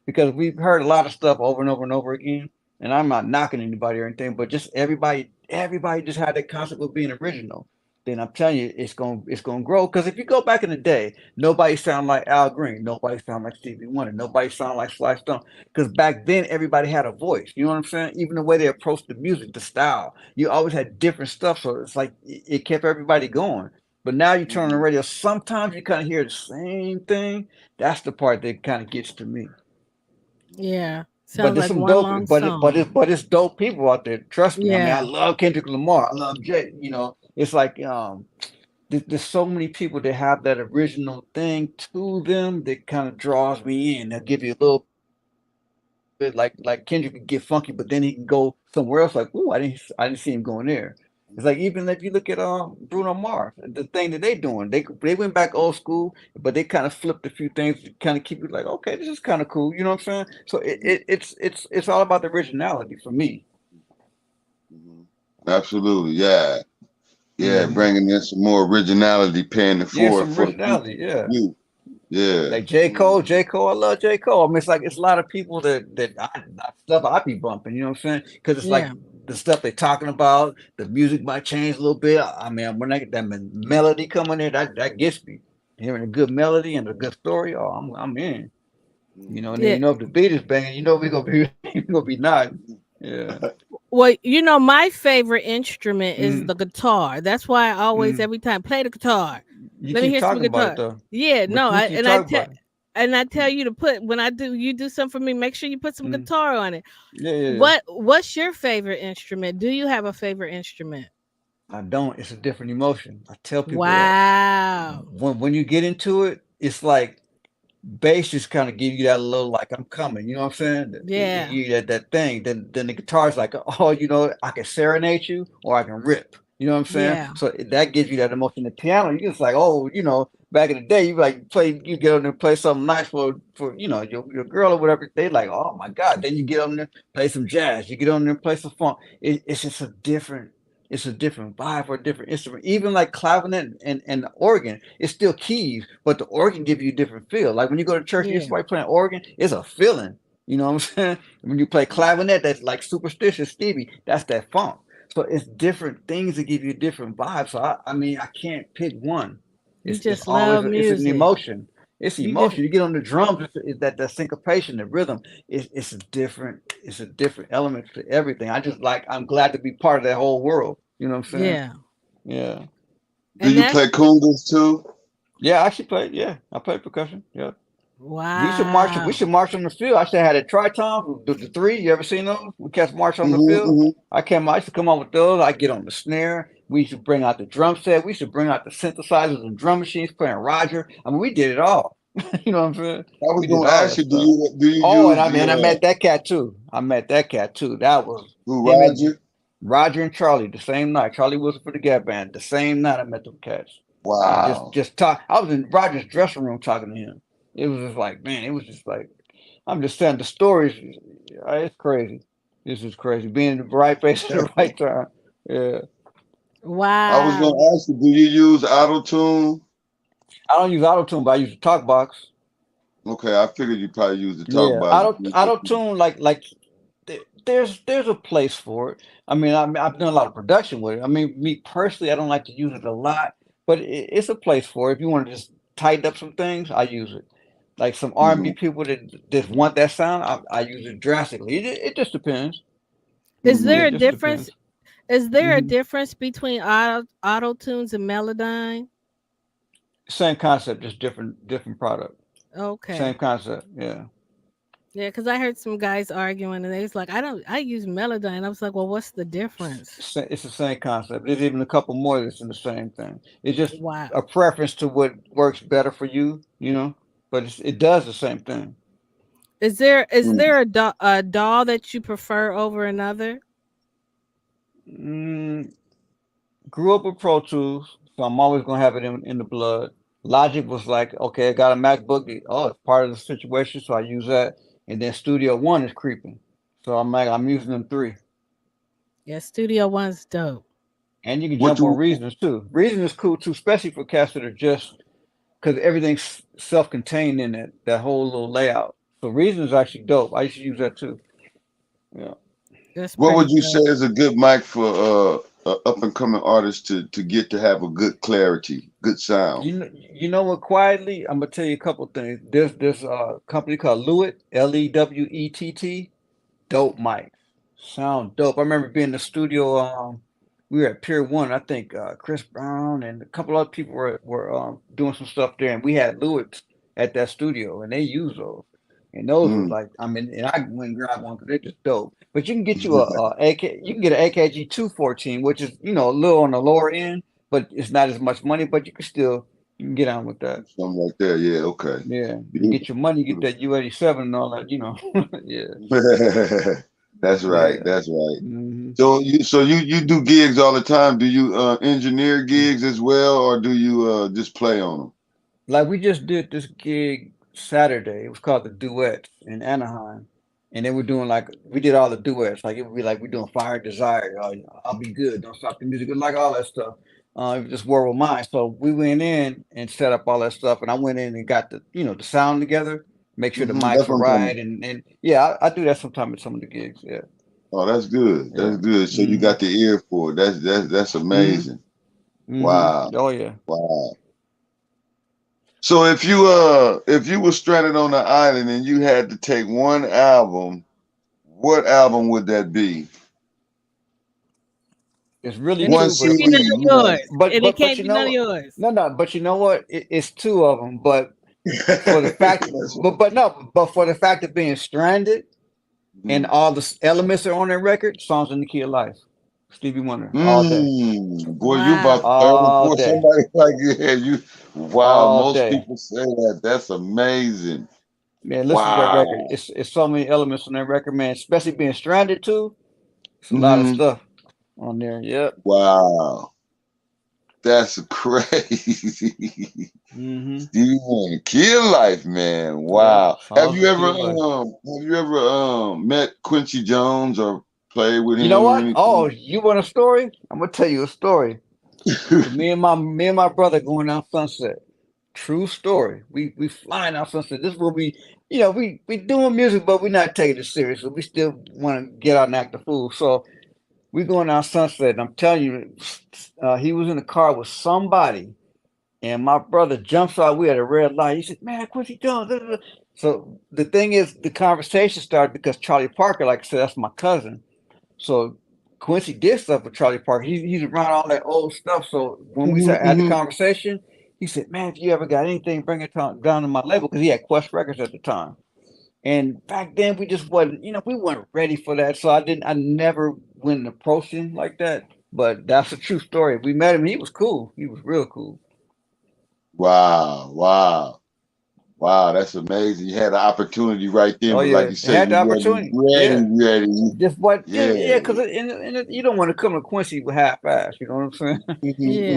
Because we've heard a lot of stuff over and over and over again. And I'm not knocking anybody or anything, but just everybody just had that concept of being original. Then I'm telling you, it's gonna grow. Because if you go back in the day, nobody sounded like Al Green, nobody sounded like Stevie Wonder, nobody sounded like Sly Stone. Because back then everybody had a voice. You know what I'm saying? Even the way they approached the music, the style, you always had different stuff. So it's like it kept everybody going. But now you turn on the Mm-hmm. radio, sometimes you kind of hear the same thing. That's the part that kind of gets to me. Yeah. But Sounds there's like some one dope, long but it, but song. it's but it's dope people out there. Trust me. I mean, I Yeah. love Kendrick Lamar. I love Jay. It's like there's so many people that have that original thing to them that kind of draws me in. They'll give you a little bit like Kendrick could get funky, but then he can go somewhere else. Like, ooh, I didn't see him going there. It's like, even if you look at Bruno Mars, the thing that they doing, they went back old school, but they kind of flipped a few things to kind of keep you like, okay, this is kind of cool. You know what I'm saying? So it's all about the originality for me. Absolutely, yeah. Yeah, Mhm. bringing in some more originality, paying it Yeah, forward some for the people originality. to Yeah. do. Yeah. Like J. Cole, I love J. Cole. I mean, it's like it's a lot of people stuff I be bumping, you know what I'm saying? Because it's like Yeah. the stuff they're talking about, the music might change a little bit. I mean, when I get that melody coming in, that gets me. Hearing a good melody and a good story, oh, I'm in. You know, and then Yeah. you know if the beat is banging, you know we gonna be we gonna be nodding. Yeah. Well, my favorite instrument is Mm, the guitar. That's why I always, mm. every time, play the guitar. You Let me keep hear some talking about it guitar. though, Yeah, but no, you keep talking about it. and I tell you to put when I do you do something for me, make sure you put some Mm. guitar on it. Yeah, yeah, yeah. What's your favorite instrument? Do you have a favorite instrument? I don't. It's a different emotion. I tell people that Wow. when you get into it, it's like bass just kind of give you that little like I'm coming. You know what I'm saying? It Yeah. give you that thing. Then the guitar's like, oh, you know, I can serenade you or I can rip. You know what I'm saying? Yeah. So that gives you that emotion. The piano, you just like, oh, you know, back in the day, you like play, you get on there and play something nice for you know your girl or whatever. They like, oh my God. Then you get on there, play some jazz. You get on there and play some funk. It's just a different. It's a different vibe for a different instrument. Even like clavinet and the organ, it's still keys, but the organ gives you a different feel. Like when you go to church and you Yeah. somebody playing organ, it's a feeling. You know what I'm saying? When you play clavinet, that's like Superstitious Stevie, that's that funk. So it's different things that give you different vibes. So I mean, I can't pick one. You It's just always love it's an music. emotion. It's You just emotion. You get on the drums, it's that syncopation, the rhythm. It's a different element to everything. I'm glad to be part of that whole world. You know what I'm saying? yeah. Yeah. Do And you that's play congas too? Yeah, I actually play. Yeah, I play percussion. Yeah. We wow. should march on the field. I should have had a triton, the three. You ever seen those? We catch march on the field. Mm-hmm. I used to come up with those. I get on the snare. We used to bring out the drum set. We used to bring out the synthesizers and drum machines, playing Roger. I mean, we did it all. You know what I'm saying? I was We did gonna all ask that you, stuff. do you Oh, and use I the met that cat too. I met that cat too. That was who him and Roger? Roger and Charlie the same night. Charlie Wilson for the Gap Band. The same night I met them cats. And Wow. just talk. I was in Roger's dressing room talking to him. It was just like, man, it was just like I'm just saying the stories. It's crazy. This is crazy. Being in the right place at the right time. Yeah. I was Wow. gonna ask you, do you use auto tune? I don't use auto tune, but I use the talk box. Okay, I figured you probably use the talk Yeah. box. Auto tune like there's a place for it. I mean, I've done a lot of production with it. I mean, me personally, I don't like to use it a lot, but it's a place for it. If you want to just tighten up some things, I use it. Like some R&B Mm-hmm. people that just want that sound, I use it drastically. It just depends. Is Yeah, there Mm-hmm. it a just difference? depends. Is there a Hmm. difference between auto tunes and Melodyne? Same concept, just different product. Same Okay. concept. Yeah. Yeah, because I heard some guys arguing and they was like, I use Melodyne. I was like, well, what's the difference? It's the same concept. There's even a couple more that's in the same thing. It's just Wow. a preference to what works better for you, you know. But it does the same thing. Is there a DAW that you prefer over another? Mm, grew up with Pro Tools, so I'm always gonna have it in the blood. Logic was like, okay, I got a MacBook. Oh, it's part of the situation, so I use that. And then Studio One is creeping, so I'm using them three. Yeah, Studio One's dope. And you can What jump on do Reasons too. Reason is cool too, especially for cats that are just because everything's self-contained in that whole little layout. So Reason is actually dope. I used to use that too. Yeah. That's what pretty would you say dope. is a good mic for up and coming artists to get to have a good clarity, good sound? You know what? Quietly, I'm gonna tell you a couple things. There's a company called Lewett, Lewett. Dope mics. Sound dope. I remember being in the studio. We were at Pier One. I think Chris Brown and a couple other people were doing some stuff there, and we had Lewis at that studio, and they use those. And those was Mm. like, I mean, and I went and grabbed one because they're just dope. But you can get you you can get an AKG 214, which is a little on the lower end, but it's not as much money. But you can get on with that. Something like that. Yeah. Okay. Yeah, you Beautiful. get your money, you get that U87 and all that. Yeah, That's right. yeah. That's right. Hmm. So you do gigs all the time. Do you engineer gigs as well, or do you just play on them? Like we just did this gig Saturday. It was called the Duet in Anaheim, And then we did all the duets. Like it would be like we're doing Fire Desire, I'll Be Good, Don't Stop the Music, like all that stuff. It was just World with Mine. So we went in and set up all that stuff, and I went in and got the sound together, make sure the mics That's were what I'm talking right, and yeah, I do that sometimes at some of the gigs. Yeah. Oh, that's good. That's good. So you got the ear for it. That's amazing. Wow. Oh yeah. Wow. So if you were stranded on an island and you had to take one album, what album would that be? It's really one two, CD. but you know what? No, but you know what? It's two of them. But for the fact, but for the fact of being stranded, and all the elements are on that record, Songs in the Key of Life, Stevie Wonder, all day. Boy, you about all day. somebody like you. Wow, All most day. people say that. That's amazing. Man, listen to that record. It's so many elements on that record, man. Especially being stranded too. It's a lot of stuff on there. Yep. Wow. That's crazy. Stevie Wonder, Key of Life, man. Wow. Yeah, have you ever met Quincy Jones or played with him? You know or what? anything? Oh, you want a story? I'm gonna tell you a story. So me and my brother going out Sunset. True story. We flying out Sunset. This is where we doing music, but we're not taking it seriously. We still want to get out and act a fool. So we going out Sunset. And I'm telling you, he was in the car with somebody, and my brother jumps out. We had a red light. He said, "Man, Quincy Jones." So the thing is, the conversation started because Charlie Parker, like I said, that's my cousin. So Quincy did stuff with Charlie Parker. He's around all that old stuff. So when we had the conversation, he said, "Man, if you ever got anything, bring it down to my label," because he had Quest Records at the time. And back then we just wasn't, we weren't ready for that. So I never went and approached him like that. But that's a true story. We met him. He was cool. He was real cool. Wow. That's amazing. You had the opportunity right there, but like you said, had the you opportunity. ready. Just what? Yeah, because you don't want to come to Quincy with half-ass. You know what I'm saying?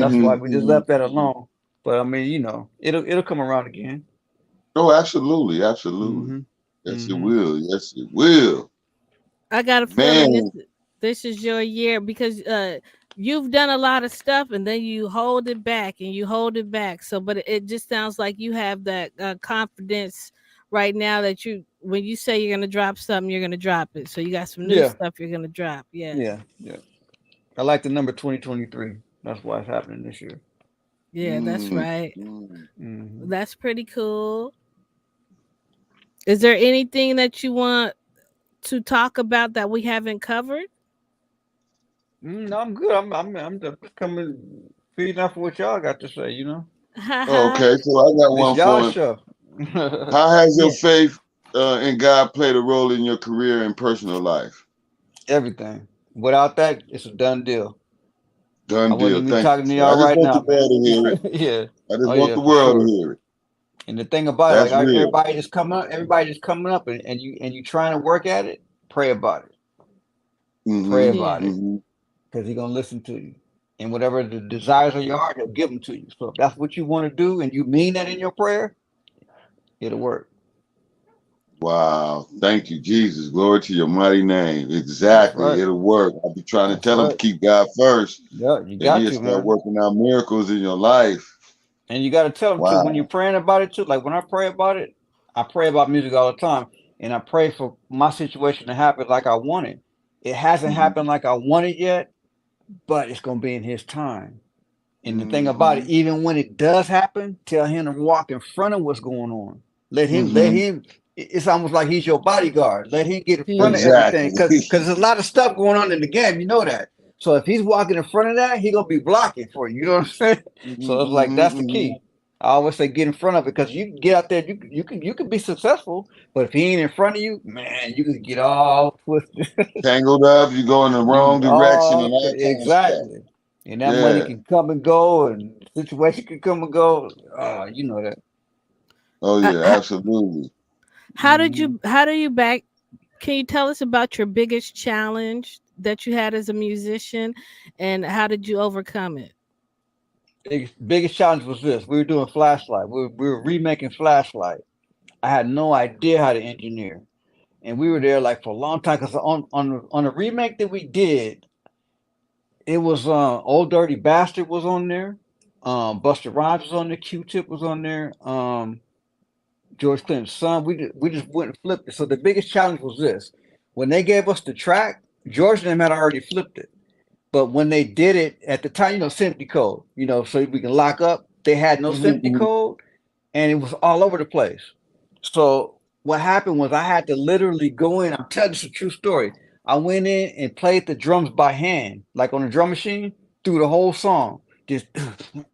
That's why we just left that alone. But I mean, it'll come around again. Oh, absolutely. Yes, it will. Yes, it will. I got a feeling this is your year because you've done a lot of stuff and then you hold it back and you hold it back. So, but it just sounds like you have that confidence right now that when you say you're gonna drop something, you're gonna drop it. So you got some new stuff you're gonna drop. Yeah. I like the number 2023. That's why it's happening this year. Yeah, that's right. That's pretty cool. Is there anything that you want to talk about that we haven't covered? No, I'm good. I'm just coming feeding off of what y'all got to say, Okay, so I got one y'all for show. How has your faith in God played a role in your career and personal life? Everything. Without that, it's a done deal. Done deal. Thank talking you. to y'all right now, I just want the world to hear it. Yeah. I just want the world to hear it. And the thing about That's it, like real. everybody just coming up, and you trying to work at it. Pray about it. Pray about it, because He's gonna listen to you, and whatever the desires of your heart, He'll give them to you. So if that's what you want to do, and you mean that in your prayer, it'll work. Wow. Thank you, Jesus. Glory to your mighty name. Exactly. Right. It'll work. I'll be trying to tell them to keep God first. Yeah, you got He'll to, start man. working out miracles in your life. And you got to tell them too, when you're praying about it too. Like when I pray about it, I pray about music all the time, and I pray for my situation to happen like I want it. It hasn't happened like I want it yet, but it's gonna be in His time. And the thing about it, even when it does happen, tell Him to walk in front of what's going on. Let Him. It's almost like He's your bodyguard. Let Him get in front of everything, because there's a lot of stuff going on in the game. You know that. So if He's walking in front of that, He's gonna be blocking for you. You know what I'm saying? So it's like that's the key. I always say get in front of it, because you can get out there, you can be successful, but if He ain't in front of you, man, you can get all twisted, tangled up. You go in the wrong direction and all exactly. And that money can come and go, and the situation can come and go. You know that. Oh yeah, absolutely. How do you back? Can you tell us about your biggest challenge that you had as a musician, and how did you overcome it? Biggest challenge was this. We were doing Flashlight. We were remaking Flashlight. I had no idea how to engineer. and we were there like for a long time because on the remake that we did, it was Old Dirty Bastard was on there, Busta Rhymes was on there, Q-Tip was on there, George Clinton's son. We just went and flipped it. So the biggest challenge was this: when they gave us the track, George and them had already flipped it. But when they did it at the time, sympathy code, so we can lock up, they had no sympathy code, and it was all over the place. So what happened was I had to literally go in. I'm telling you, it's a true story. I went in and played the drums by hand, like on a drum machine, through the whole song, just through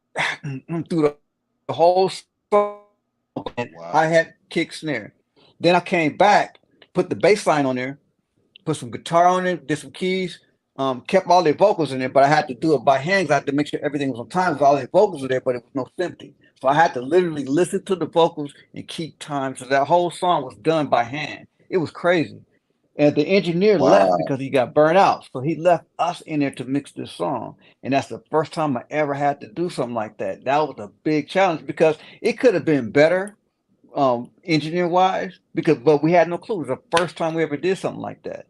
the whole song. And I had kick snare. Then I came back, put the bass line on there, put some guitar on it, did some keys, kept all their vocals in there, but I had to do it by hand. I had to make sure everything was on time because all their vocals were there, but it was no sympathy. So I had to literally listen to the vocals and keep time. So that whole song was done by hand. It was crazy. And the engineer left because he got burnt out. So he left us in there to mix this song. And that's the first time I ever had to do something like that. That was a big challenge because it could have been better engineer wise, but we had no clue. It was the first time we ever did something like that.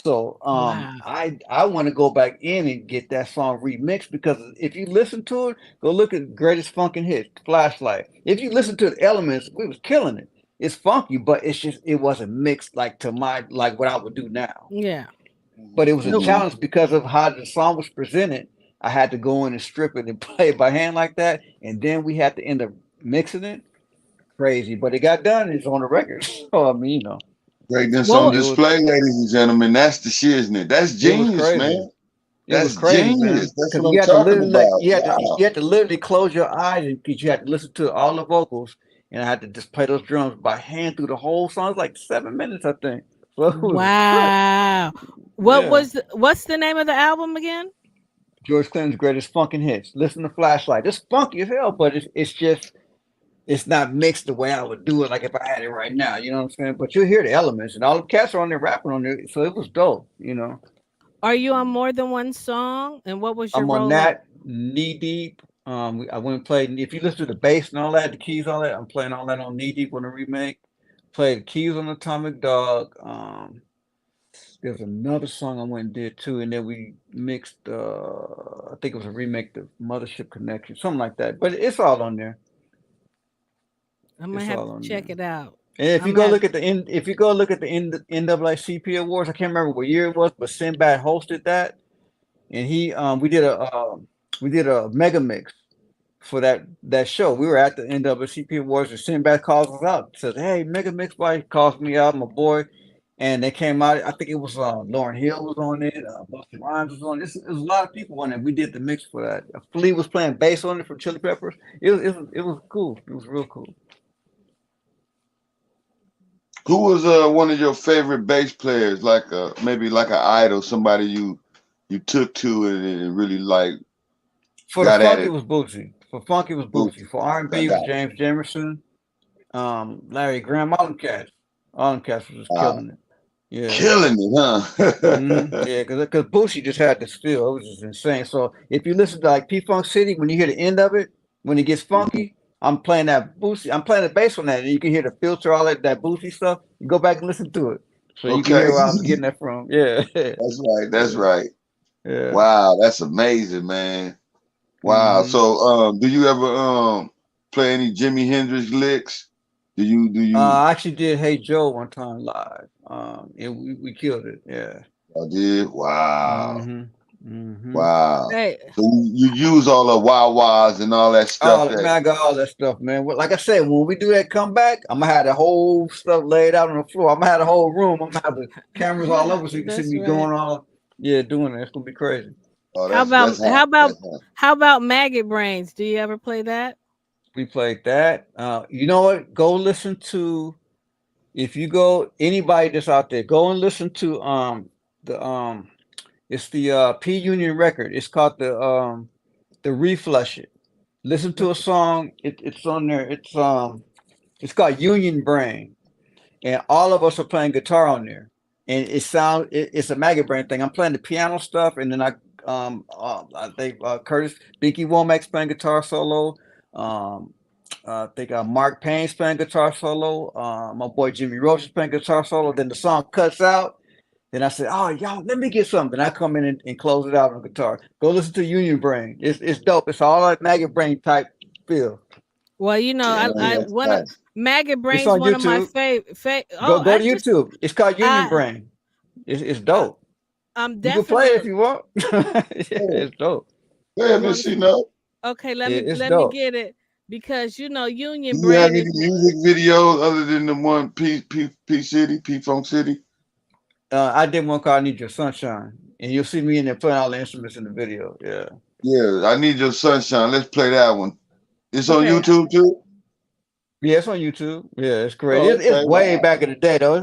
So Wow. I want to go back in and get that song remixed because if you listen to it, go look at Greatest Funkin' Hits, Flashlight. If you listen to the Elements, we was killing it. It's funky, but it wasn't mixed like what I would do now. Yeah. But it was a Nope. challenge because of how the song was presented. I had to go in and strip it and play it by hand like that, and then we had to end up mixing it. Crazy, but it got done. It's on the record. So I mean, Greatness Well, on display, ladies and gentlemen. That's the shiznit. That's genius, man. It was That's crazy, man. genius. That's Because what you I'm had to talking literally about. you had to literally close your eyes because you had to listen to all the vocals, and I had to just play those drums by hand through the whole song. It's like 7 minutes, I think. So it was a trip. wow. What's the name of the album again? George Clinton's Greatest Funkin' Hits. Listen to Flashlight. It's funky as hell, but it's not mixed the way I would do it, like if I had it right now. You know what I'm saying? But you'll hear the elements, and all the cats are on there rapping on there, so it was dope. Are you on more than one song? And what was your I'm on role? that Knee Deep. I went and played. If you listen to the bass and all that, the keys, all that, I'm playing all that on Knee Deep on the remake. Played keys on Atomic Dog. There's another song I went and did too, and then we mixed. I think it was a remake of Mothership Connection, something like that. But it's all on there. I'm gonna It's have all to on check there. it out. And if you I'm go have look at the NAACP awards, I can't remember what year it was, but Sinbad hosted that, and we did a mega mix for that show. We were at the NAACP awards, and Sinbad calls us out, says, "Hey, mega mix," boy, calls me out, my boy, and they came out. I think it was Lauryn Hill was on it, Busta Rhymes was on it. It was a lot of people on it. We did the mix for that. Flea was playing bass on it for Chili Peppers. It was cool. It was real cool. Who was one of your favorite bass players? Like maybe like an idol, somebody you took to it and really like For the got at funk, it it. was Bootsy. For funk, it was Bootsy. For R&B, it was James Jamerson, Larry Graham, all them cats. All them cats was just killing it. Yeah. Killing it, huh? Yeah, because Bootsy just had this feel. It was just insane. So if you listen to like P-Funk City, when you hear the end of it, when it gets funky, I'm playing that Bootsy. I'm playing the bass on that, and you can hear the filter, all that Bootsy stuff. You go back and listen to it, so you can hear where I'm getting that from. Yeah, That's right. That's right. yeah. Wow, that's amazing, man. Wow. So, do you ever play any Jimi Hendrix licks? Do you? I actually did Hey Joe one time live. And we killed it. Yeah. I did. Wow. Wow. Hey. So you use all the wah-wahs and all that stuff. Man, I got all that stuff, man. Like I said, when we do that comeback, I'm gonna have the whole stuff laid out on the floor. I'm gonna have the whole room. I'm gonna have the cameras all over so you can see me going all, doing it. It's gonna be crazy. Oh, how about Maggot Brains? Do you ever play that? We played that. You know what? Go listen to. If you go, anybody that's out there, go and listen to it's the P Union record. It's called the Reflush It. Listen to a song. It's on there. It's called Union Brain, and all of us are playing guitar on there. And it's a Maggot Brain thing. I'm playing the piano stuff, and then I think Curtis Binky Womack's playing guitar solo. I think Mark Payne's playing guitar solo. My boy Jimmy Roach is playing guitar solo. Then the song cuts out. Then I said, "Oh, y'all, let me get something." I come in and close it out on guitar. Go listen to Union Brain. It's dope. It's all like Maggot Brain type feel. Well, you know, I That's one of nice. Maggot It's Brain's on one of my YouTube. favorite. Go Oh, to YouTube. It's called Union Brain. It's dope. I'm You can play it if definitely. you want. Oh, It's dope. go ahead, You want Miss to? C Note. Okay, It's let me dope. get it because you know Do Union you have Brain any is. music videos other than the one P City, P Funk City? I did one called "I Need Your Sunshine," and you'll see me in there playing all the instruments in the video. Yeah. Yeah, I Need Your Sunshine. Let's play that one. It's on Okay. YouTube too? Yeah, it's on YouTube. Yeah, it's great. Oh, It's okay. way Wow. back in the day, though.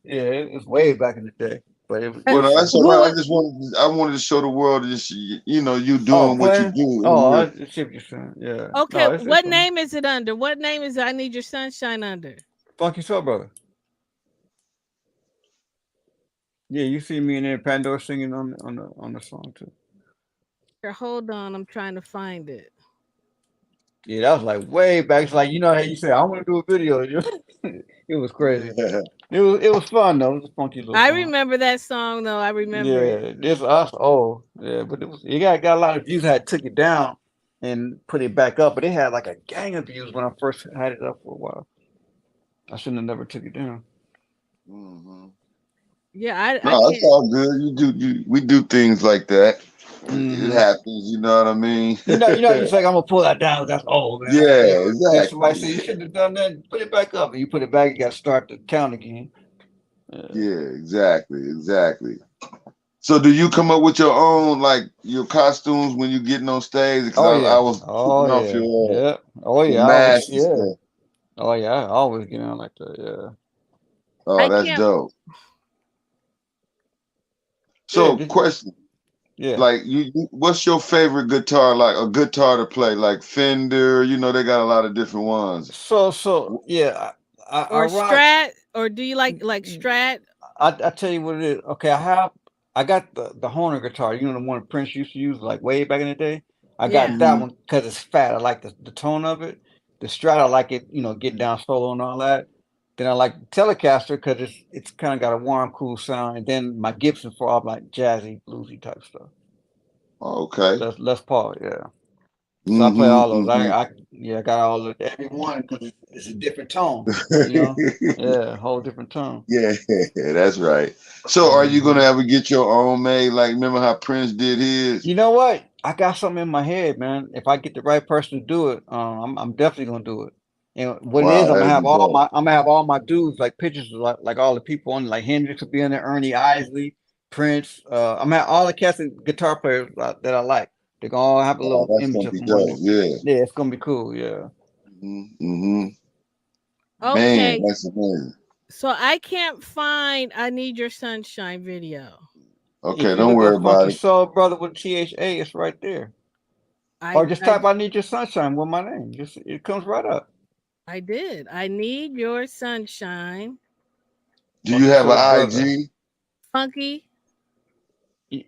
It's way back in the day. But it Well, no, was that's fun. all right. Who? I wanted to show the world just you Oh, doing what you playing? do. Oh, And I see what you're saying. Yeah. Okay, No, it's what fun. name is it under? What name is I Need Your Sunshine under? Funky Soul Brother. Yeah, you see me in there, Pandora singing on the song too. Here, hold on, I'm trying to find it. Yeah, that was like way back. It's like how you say I want to do a video. It was crazy. yeah. It was fun though. It was a funky little I song. remember that song though. I remember it. Yeah, this us old. Yeah, but it got a lot of views. I had took it down and put it back up, but it had like a gang of views when I first had it up for a while. I shouldn't have never took it down. Hmm. Yeah, I No, that's can't. all good. We do things like that. It Hmm. happens, you know what I mean? You say I'm gonna pull that down. That's old, man. Yeah, Then somebody say exactly. you shouldn't have done that. Put it back up, and you put it back. You got to start the count again. Yeah, exactly. So do you come up with your own like your costumes when you getting on stage? Because Oh I yeah. was Oh looking off yeah. Yeah. Oh your yeah. I always mask and yeah. stuff. Oh yeah. I always get on like that. Yeah. Oh, I that's can't. dope. Yeah. So question. Yeah. Like what's your favorite guitar, like a guitar to play? Like Fender, they got a lot of different ones. So yeah. I Or rock. Strat, or do you like Strat? I tell you what it is. Okay, I got the Horner guitar. The one Prince used to use like way back in the day. I got Yeah. that one because it's fat. I like the tone of it. The Strat, I like it. Getting down solo and all that. Then I like the Telecaster because it's kind of got a warm, cool sound. And then my Gibson for all like jazzy, bluesy type stuff. Okay. Les Paul, yeah. So I play all those. Mm-hmm. I got all of every one because it's a different tone. Yeah, a whole different tone. Yeah, that's right. So are you gonna ever get your own made? Like remember how Prince did his? You know what? I got something in my head, man. If I get the right person to do it, I'm definitely gonna do it. And what it is, Wow, that'd be dope. I'm gonna have all my dudes like pictures of like all the people on like Hendrix will be in there, Ernie Isley, Prince. I'm gonna have all the cast and guitar players that I like. They're gonna all have a Wow, little that's image gonna of be them on dope. there. Yeah. Yeah, it's gonna be cool. Yeah. Mm-hmm. Man, Okay, that's amazing. so I can't find I Need Your Sunshine video. If Okay, you don't look worry up about Funky it. Soul Brother with THA, it's right there. Or just I type "I Need Your Sunshine" with my name. Just it comes right up. I did. I Need Your Sunshine. Do you Funky have Soul an Brother. IG? Funky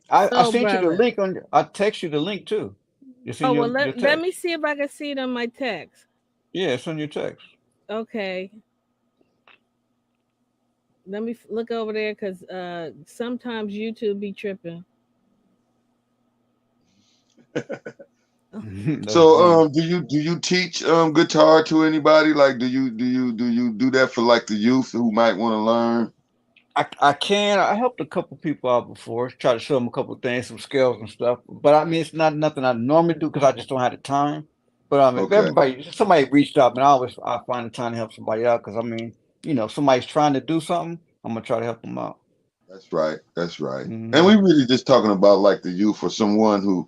I Soul sent you the Brother. link on. I text you the link too. It's in Oh well, your let me text. see if I can see it on my text. Yeah, it's on your text. Okay, let me look over there because sometimes YouTube be tripping. That's So funny. do you teach guitar to anybody? Like do you do that for like the youth who might want to learn? I helped a couple people out before, try to show them a couple things, some skills and stuff. But I mean, it's not nothing I normally do because I just don't have the time. But I mean, Okay. if somebody reached out, and I find the time to help somebody out because I mean, if somebody's trying to do something, I'm gonna try to help them out. That's right. That's right. And Hmm. we really just talking about like the youth or someone who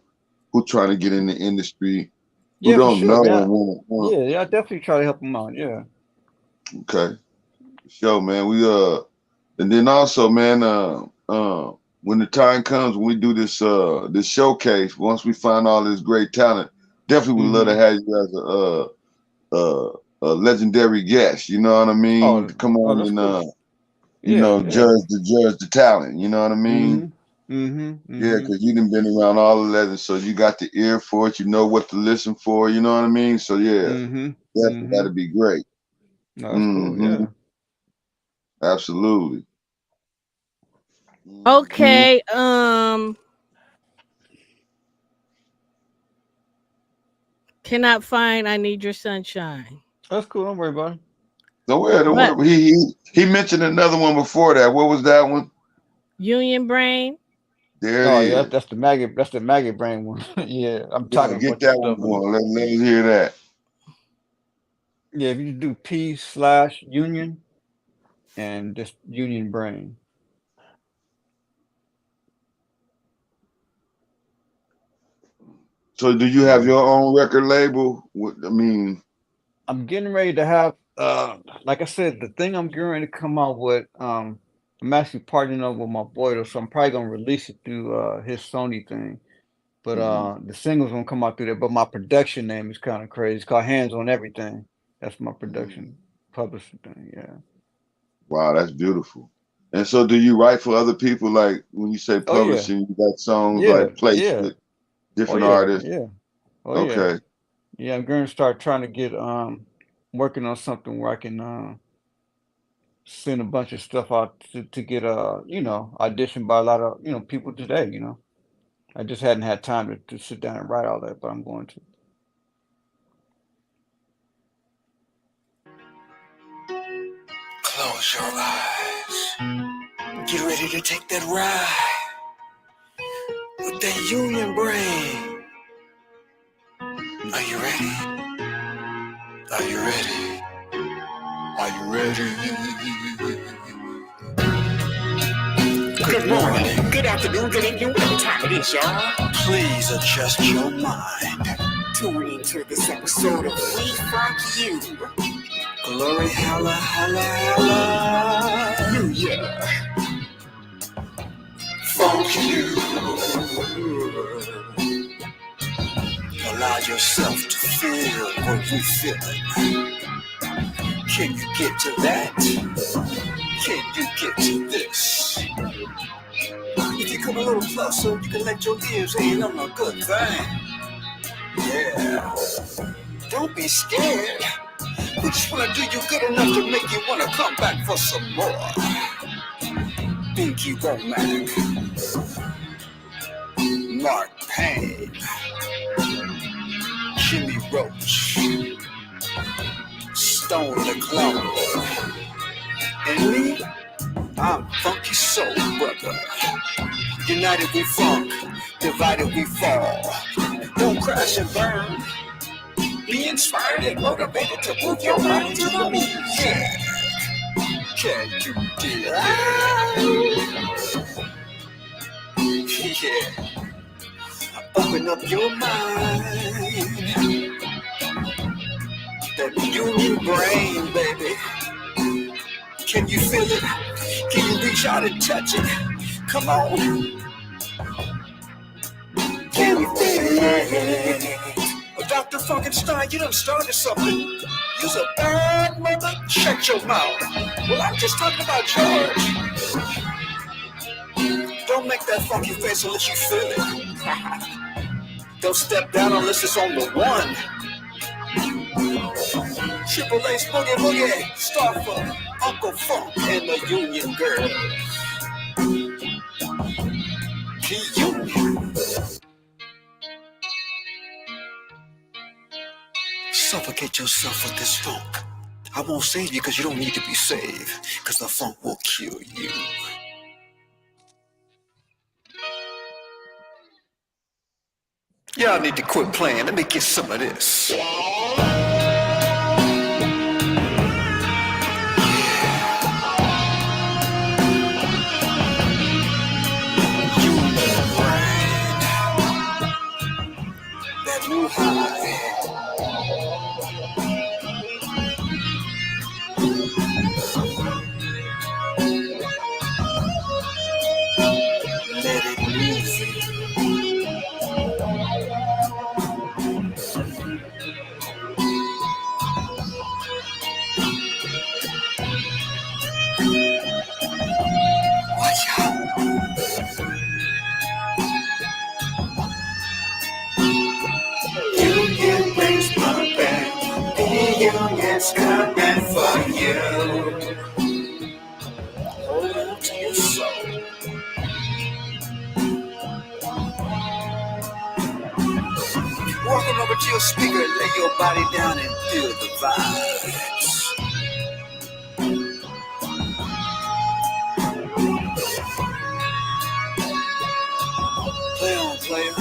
trying to get in the industry who Yeah, for don't sure, know man. and want. Yeah, I definitely try to help them out. Yeah. Okay. Sure, man. And then also, man, when the time comes when we do this showcase, once we find all this great talent, definitely would love to Hmm. have you as a legendary guest. You know what I mean? Oh, To come on that's and cool. Yeah, yeah. judge the talent. You know what I mean? Hmm. Hmm. Yeah, Hmm. because you done been around all the legends, so you got the ear for it. You know what to listen for. You know what I mean? So yeah, Hmm. that'd be great. No, that's cool. Yeah. Absolutely. Okay. Cannot find I Need Your Sunshine. That's cool. Don't worry about it. Don't worry. But He mentioned another one before that. What was that one? Union Brain. There Oh it yeah, is. that's the maggot brain one. Yeah, I'm Yeah, talking get about that stuff. one going. Let us hear that. Yeah, if you do P/Union and just Union Brain. So do you have your own record label? I mean, I'm getting ready to have like I said, the thing I'm getting ready to come out with, I'm actually partnering up with my boy, so I'm probably gonna release it through his Sony thing. But the single's gonna come out through there. But my production name is kind of crazy. It's called Hands on Everything. That's my production publishing thing. Yeah. wow, that's beautiful. And so do you write for other people? Like when you say Oh yeah. publishing, you got songs Yeah. like placed Yeah. with Oh different yeah. artists? Yeah. Oh yeah. Okay. Yeah. I'm going to start trying to get working on something where I can send a bunch of stuff out to get auditioned by a lot of people today. I just hadn't had time to sit down and write all that, but I'm going to. Close your eyes. Get ready to take that ride with that Union Brain. Are you ready? Are you ready? Are you ready? Good morning, good afternoon, good evening, whatever time it is, y'all. Please adjust your mind. Tune into this episode of We Funk You. Glory, holla, holla, hallelujah. Funk you. Allow yourself to feel what we're feeling. Can you get to that? Can you get to this? If you come a little closer, you can let your ears in on a good thing. Yeah. Don't be scared. We just want to do you good enough to make you want to come back for some more. Pinky Womack, Mark Payne, Jimmy Roach, Stone the Clone, and me, I'm Funky Soul Brother. United we funk, divided we fall. Don't crash and burn. Be inspired and motivated to move your body to the music. Can you dig it? Yeah. Open up your mind. That Union Brain, baby. Can you feel it? Can you reach out and touch it? Come on. Can you feel it? Dr. Funkenstein, you done started something. You's a bad mother. Shut your mouth. Well, I'm just talking about George. Don't make that funky face unless you feel it. Don't step down unless it's on the one. Triple A's Boogie Boogie. Star Funk, Uncle Funk, and the Union Girl. Union. Suffocate yourself with this funk. I won't save you because you don't need to be saved, because the funk will kill you. Y'all need to quit playing. Let me get some of this. That new high. Let it move. Watch out. Union brings my back. reunion's coming for you. Hold on to your soul. Walking over to your speaker, lay your body down and feel the vibes. Play on, player.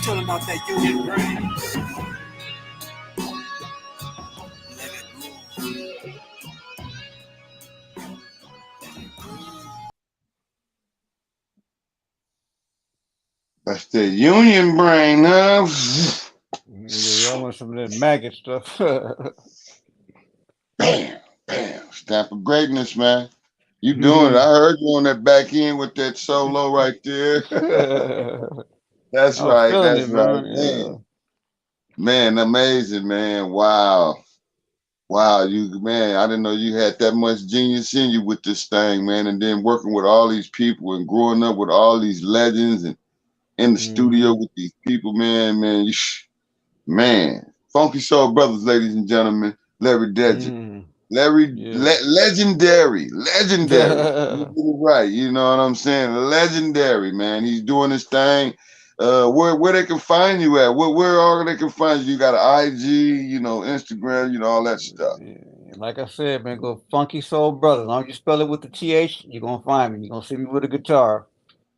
Tell them about that union brain. Let it move. That's the union brain, huh? Yeah, y'all want some of that maggot stuff. Bam, bam. Stamp of greatness, man. You doing it. I heard you on that back end with that solo right there. That's I was right. feeling That's it, right. man. Man. Yeah. Man, amazing, man. Wow. Wow, you man, I didn't know you had that much genius in you with this thing, man. And then working with all these people and growing up with all these legends and in the studio with these people, man, man. Funky Soul Brothers, ladies and gentlemen. Larry Dedrick. Larry, legendary. You get it right. You know what I'm saying? Legendary, man. He's doing his thing. Where they can find you at? Where all they can find you? You got an IG, you know, Instagram, you know, all that stuff. Like I said, man, go Funky Soul Brothers. As long as you spell it with the TH, you're gonna find me. You're gonna see me with a guitar.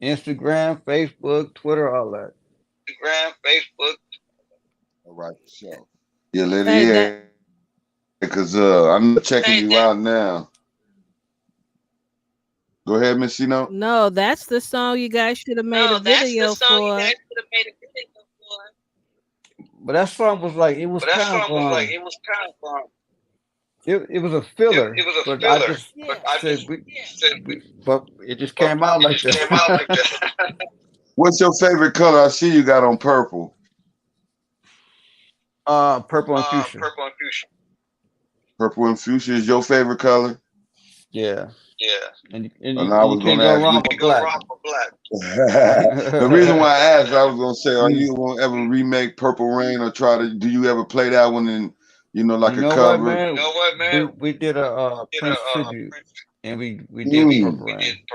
Instagram, Facebook, Twitter, all that. Instagram, Facebook. All right, for sure. Yeah, let Hey, it because I'm checking you out now. Go ahead, Miss Sino. No, that's the song you guys should have made a video for. But that song was like it was kind of it was a filler. But I just said but it just came out like that. What's your favorite color? I see you got on purple. Purple and fuchsia. Purple and fuchsia is your favorite color? Yeah. And I you was can't gonna go ask wrong you. with black. The reason why I asked, I was gonna say, are you gonna ever remake Purple Rain or try to? Do you ever play that one in, you know, like a cover? You know what, man? We did a Prince tribute, and we did Purple Rain.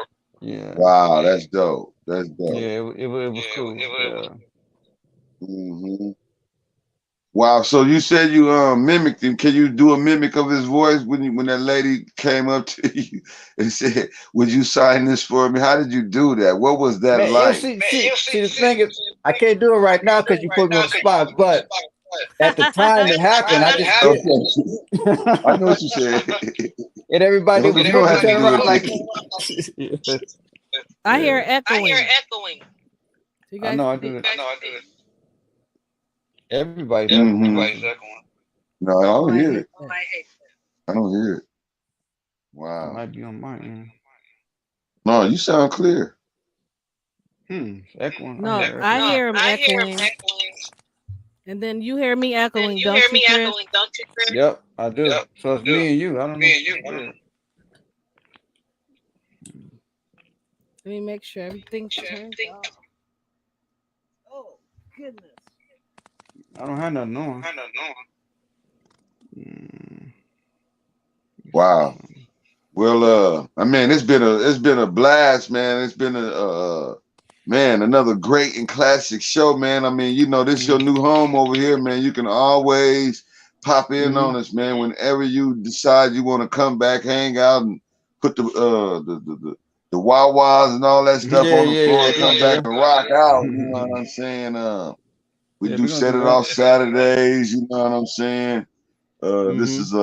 Yeah. Wow, that's dope. That's dope. Yeah, it was cool. Yeah. Mm-hmm. Wow. So you said you mimicked him. Can you do a mimic of his voice when that lady came up to you and said, "Would you sign this for me?" How did you do that? What was that Man, like? see, the thing is, I can't do it right now because you put me on the spot. But at the time it happened, I just did it. I know what you said. And everybody was looking around like. I hear echoing. You I guys know I do it. Everybody's echoing. No, I don't hear it. I don't hear it. It Wow. might be on my end. No, you sound clear. Echoing. No, I hear him echoing. And then you hear me echoing, don't you, Chris? Yep, I do. So it's me and you. I don't know. Let me make sure everything's turned off. Oh, goodness. I don't have nothing on. Wow. Well, I mean, it's been a blast, man. It's been another great and classic show, man. I mean, you know, this is your new home over here, man. You can always pop in on us, man. Whenever you decide you want to come back, hang out, and put the wah-wahs and all that stuff on the floor, and come back and rock out. You know what I'm saying? We do set it off Saturdays. You know what I'm saying? This is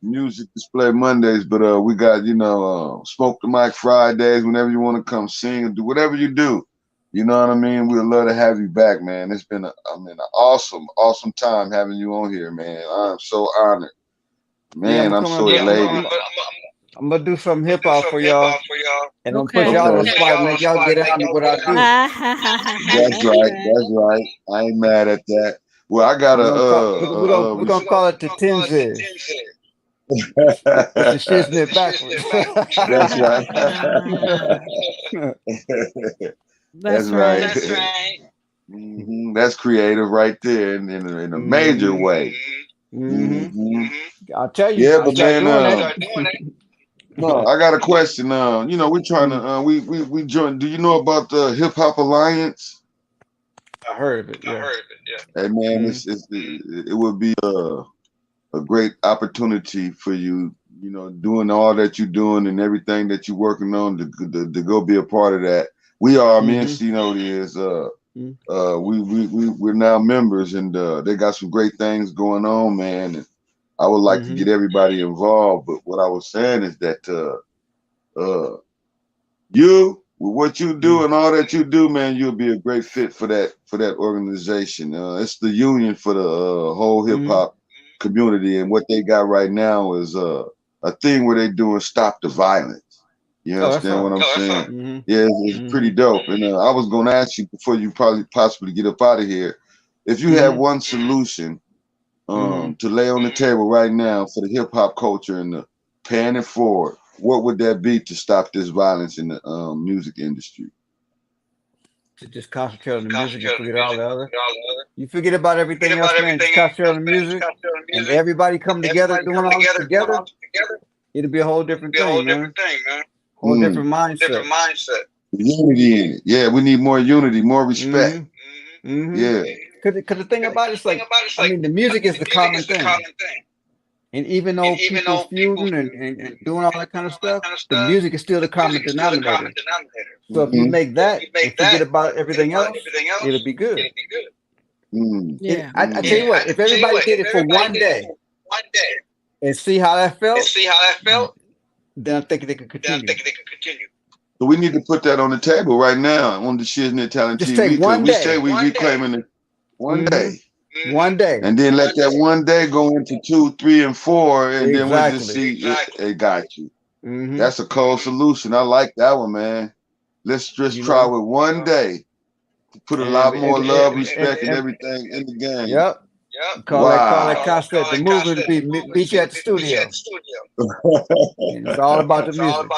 music display Mondays, but we got, you know, smoke the mic Fridays. Whenever you want to come sing or do whatever you do, you know what I mean? We'd love to have you back, man. It's been an awesome time having you on here, man. I'm so honored, man. I'm so elated. I'm gonna do some hip hop for y'all, and I'm put y'all on the spot, make y'all get out of what I do. That's right. I ain't mad at that. Well, I got we're gonna call it the Tenzes. With the shiznit backwards. That's right. That's right. That's creative right there in a major way. I'll tell you. Yeah, I but start man, doing that. no, I got a question. You know, we're trying to we joined. Do you know about the Hip Hop Alliance? I heard of it. Yeah. Hey man, it would be a great opportunity for you, you know, doing all that you're doing and everything that you're working on to go be a part of that. We are, me and C-Note is we're now members, and they got some great things going on, man. And I would like to get everybody involved, but what I was saying is that you, with what you do and all that you do, man, you'll be a great fit for that organization. It's the union for the whole hip hop community, and what they got right now is a thing where they're doing Stop the Violence. You understand what I'm saying? Yeah, it's pretty dope. And I was going to ask you before you possibly get up out of here, if you had one solution to lay on the table right now for the hip hop culture and the paying it forward, what would that be to stop this violence in the music industry? To just concentrate on the music and forget all the other. You forget about everything else, man. Just concentrate on the music, and everybody come together doing all this together. It'll be a whole different thing, man. Whole different mindset. Unity in it. Yeah, we need more unity, more respect. Yeah. Because the thing about it is like, I mean, the music is the common thing. And even though people feuding and doing all that kind of stuff, the music is still the common denominator. So if you make that and forget about everything else, it'll be good. Yeah. I tell you what, if everybody did it for one day and see how that felt, then I think they could continue. So we need to put that on the table right now on the Shiznit Talent Just TV. take one We day. say we reclaiming it one day. One day. And then let that one day go into 2, 3, and 4, and then we'll just see it got you. That's a cold solution. I like that one, man. Let's just try with one day to put a lot more love, respect, and everything in the game. Yep. Call that concept the movement beat you at the studio. And it's all about the music.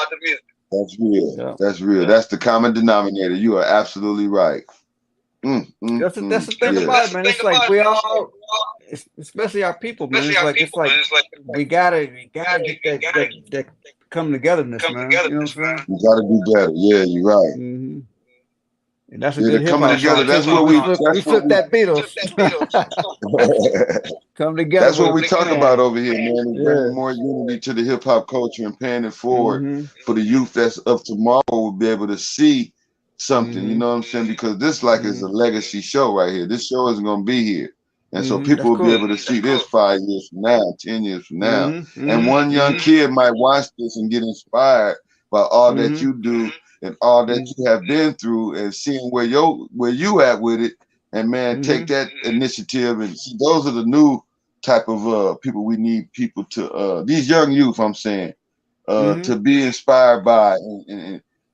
That's real. Yeah. That's real. That's the common denominator. You are absolutely right. That's the thing about it, man. It's like we all, especially our people, man. It's like we gotta get that come togetherness, man. You know what I'm saying? We gotta do better. Yeah, you're right. And that's a good coming together. That's what we flip that Beatles. Come together. That's what we talk about over here, man. Is bringing more unity to the hip hop culture and paying it forward for the youth that's of tomorrow will be able to see something. You know what I'm saying? Because this is a legacy show right here. This show isn't gonna be here. And so people will be able to see this 5 years from now, 10 years from now. And one young kid might watch this and get inspired by all that you do and all that you have been through, and seeing where you at with it, and man, take that initiative. And see, those are the new type of people we need, people to these young youth, I'm saying, to be inspired by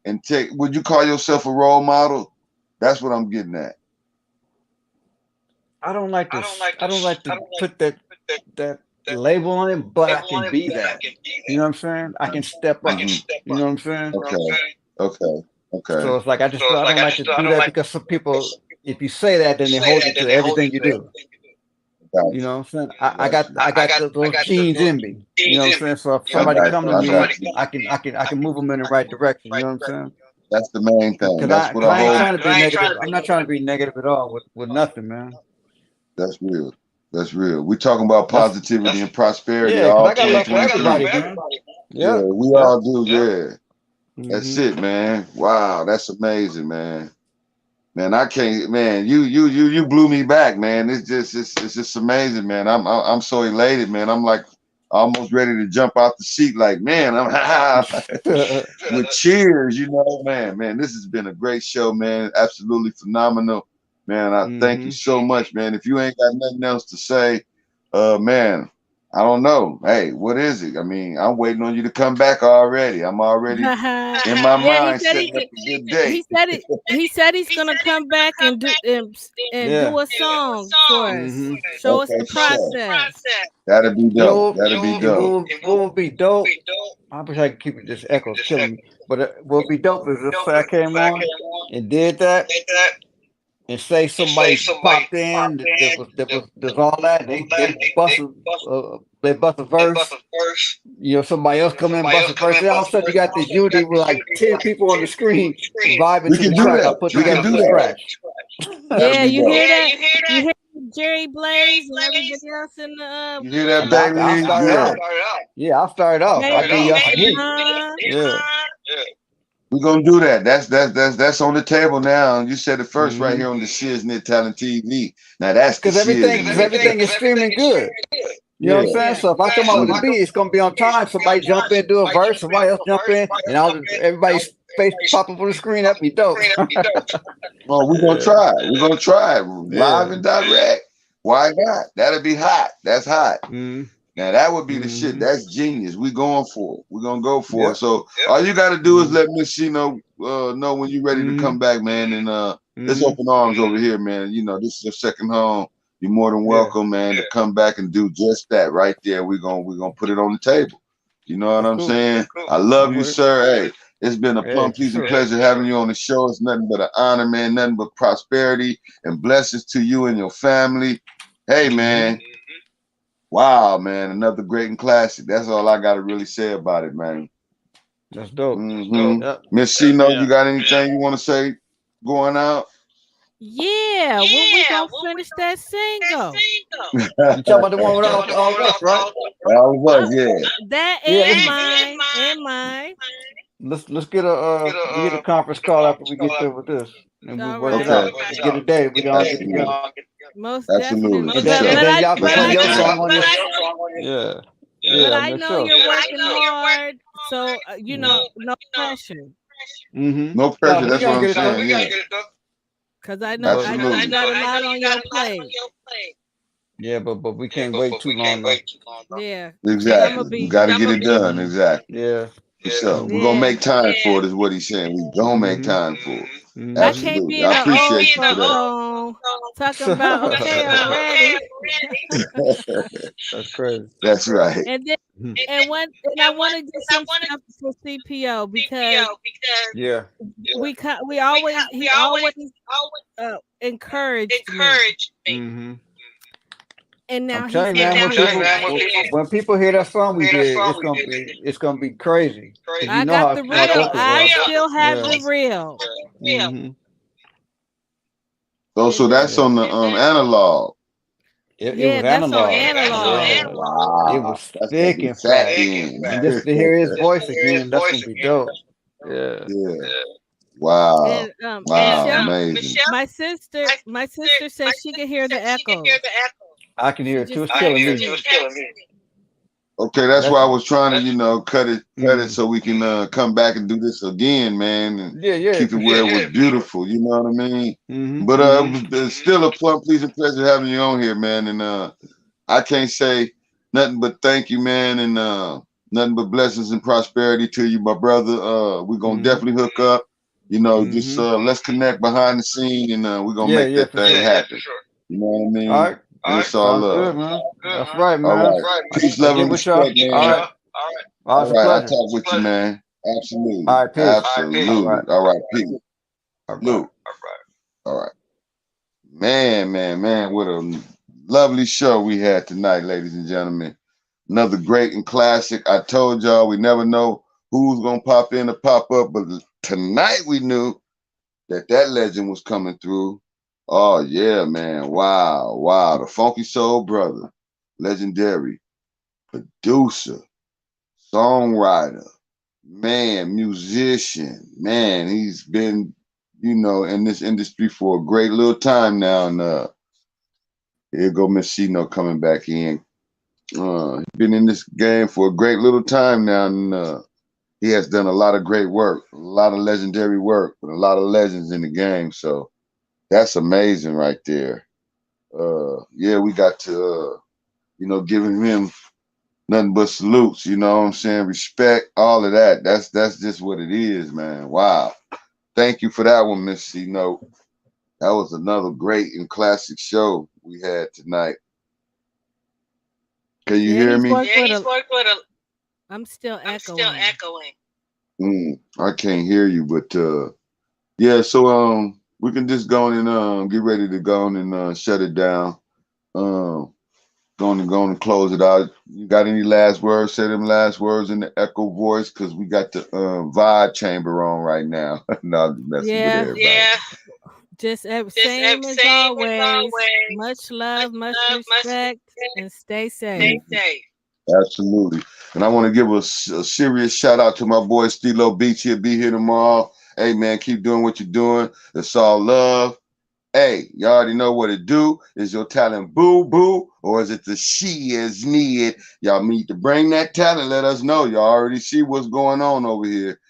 and take. Would you call yourself a role model? That's what I'm getting at. I don't like to put that label on it, but I can be that. You know what I'm saying? I can step up. You know what I'm saying? Okay. So it's like I don't like to do that because some people, if you say that, then they hold you to everything you do. You know what I'm saying? I got those genes in me. You know what I'm saying? So if somebody come to me, I can move them in the right direction. You know what I'm saying? That's the main thing. That's what I ain't trying to be negative. I'm not trying to be negative at all with nothing, man. That's real. That's real. We're talking about positivity and prosperity. Yeah, I got love for everybody, man. Yeah, we all do. Yeah. That's it, man. Wow, that's amazing, man. Man, I can't, man. You blew me back, man. It's just amazing, man. I'm so elated, man. I'm like almost ready to jump out the seat, like, man, I'm with cheers, you know, man. This has been a great show, man. Absolutely phenomenal, man. I thank you so much, man. If you ain't got nothing else to say, man, I don't know. Hey, what is it? I mean, I'm waiting on you to come back already. I'm already in my mind setting up a good day. He said he's gonna come back and do a song for us. Show us the process. That'd be dope. That'd be dope. What would be dope? I wish I could keep it. This echo's killing me. But what would be dope is if I came on and did that, and say somebody popped in there's all that they bust a verse. You know, somebody else come in bust a verse. Then all of a sudden you got this unity with like 10 people on the screen vibing We to can the do track I that. put We can together do from that. scratch. Yeah, That'd be you dope. hear that? You hear Jerry Blaze and everybody else in the You hear that, I'll baby? start it off. Yeah, I'll start it off. I'll give y'all some heat. Yeah. We're gonna do that. That's on the table now. You said it first right here on the Shiznit Talent TV. Now that's the Because everything is streaming good. You know what I'm saying? So if I come out with a beat, it's gonna be on time. Somebody jump in, do a verse, somebody else jump in, and everybody's face pop up on the screen. That'd be dope. Oh, we're gonna try it. We're gonna try it live and direct. Why not? That'll be hot. That's hot. Now that would be the shit. That's genius. We going for it. We're gonna go for it. So all you gotta do is let Miss She know when you're ready to come back, man. And it's open arms over here, man. You know, this is your second home. You're more than welcome, man, to come back and do just that right there. We're gonna put it on the table. You know what I'm saying? I love you, sir. Hey, it's been a plum pleasing pleasure having you on the show. It's nothing but an honor, man. Nothing but prosperity and blessings to you and your family. Hey, man. Wow, man. Another great and classic. That's all I got to really say about it, man. That's dope. Miss Shino, you got anything you want to say going out? Yeah, when we gonna finish that single? You talking about the one with all us, right? All of us, yeah. That and mine. Let's get a conference call after we get through with this, and we'll work it out. Let's get a day. We can all get together. Most Absolutely. definitely. And then y'all can put your song on this. But I know you're working hard, so you know, no pressure. No pressure. That's what I'm saying. Yeah. Because I know you got a lot on your plate. Yeah, but we can't wait too long. Yeah. Exactly. You got to get it done. Exactly. Yeah. So we're gonna make time for it, is what he's saying. We're gonna make time for it. I can't be Absolutely. in I an old appreciate you for folks that. song talking about okay, I'm ready. That's crazy. That's right. And I want to get some stuff for CPO because he always encouraged me. And now I'm telling you, man, when people hear that song we did, it's gonna be crazy. I got the real. I still have the real. So that's on the analog. It was analog. Yeah. Wow. It was thick and fat. And just to hear his voice again, that's gonna be dope. Yeah. Wow. And, wow. Amazing. My sister said she could hear the echo. I can hear it too. It's killing me. Okay, that's why I was trying to, cut it so we can come back and do this again, man, and keep it where it was beautiful. You know what I mean? But it's still a pleasing pleasure having you on here, man. And I can't say nothing but thank you, man, and nothing but blessings and prosperity to you, my brother. We're gonna definitely hook up. Just let's connect behind the scene, and we're gonna make that thing happen. You know what I mean? All right. It's all love. Good, man. That's right, man. All right. Peace, love, and respect, man. All right. All right. I'll talk with you, man. Absolutely. All right, peace. Absolutely. All right. Peace. Luke. All right. Man. What a lovely show we had tonight, ladies and gentlemen. Another great and classic. I told y'all we never know who's going to pop in or pop up, but tonight we knew that legend was coming through. Oh, yeah, man. Wow. The Funky Soul Brother, legendary producer, songwriter, man, musician. Man, he's been, in this industry for a great little time now. And here go Miss Shino coming back in. He's been in this game for a great little time now. And he has done a lot of great work, a lot of legendary work, with a lot of legends in the game. So that's amazing right there. We got to, giving him nothing but salutes, you know what I'm saying? Respect, all of that. That's just what it is, man. Wow. Thank you for that one, Miss C. That was another great and classic show we had tonight. Can you hear me? I'm still echoing. I can't hear you, but so we can just go and get ready to go on and shut it down. Go on and close it out. You got any last words? Say them last words in the echo voice, because we got the vibe chamber on right now. No, I'm messing with everybody. Yeah. Just same as always. Much love, much respect, and stay safe. Absolutely. And I want to give a serious shout out to my boy Stilo Beach. He'll be here tomorrow. Hey, man, keep doing what you're doing. It's all love. Hey, you already know what it do. Is your talent boo-boo, or is it the shiz-nit? Y'all need to bring that talent. Let us know. Y'all already see what's going on over here.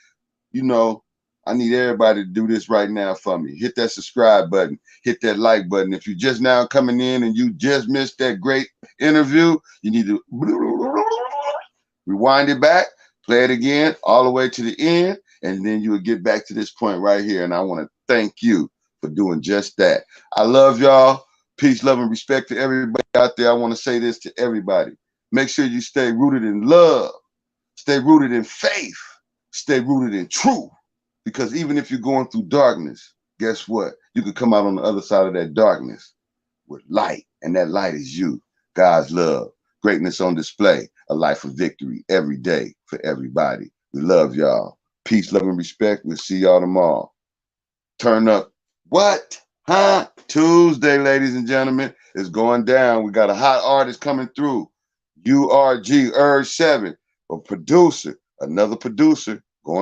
You know, I need everybody to do this right now for me. Hit that subscribe button. Hit that like button. If you're just now coming in and you just missed that great interview, you need to rewind it back, play it again all the way to the end, and then you will get back to this point right here. And I want to thank you for doing just that. I love y'all. Peace, love, and respect to everybody out there. I want to say this to everybody. Make sure you stay rooted in love, stay rooted in faith, stay rooted in truth. Because even if you're going through darkness, guess what? You can come out on the other side of that darkness with light, and that light is you. God's love, greatness on display, a life of victory every day for everybody. We love y'all. Peace, love, and respect. We'll see y'all tomorrow. Turn up. What? Huh? Tuesday, ladies and gentlemen, is going down. We got a hot artist coming through. URG, Urge 7, a producer, another producer.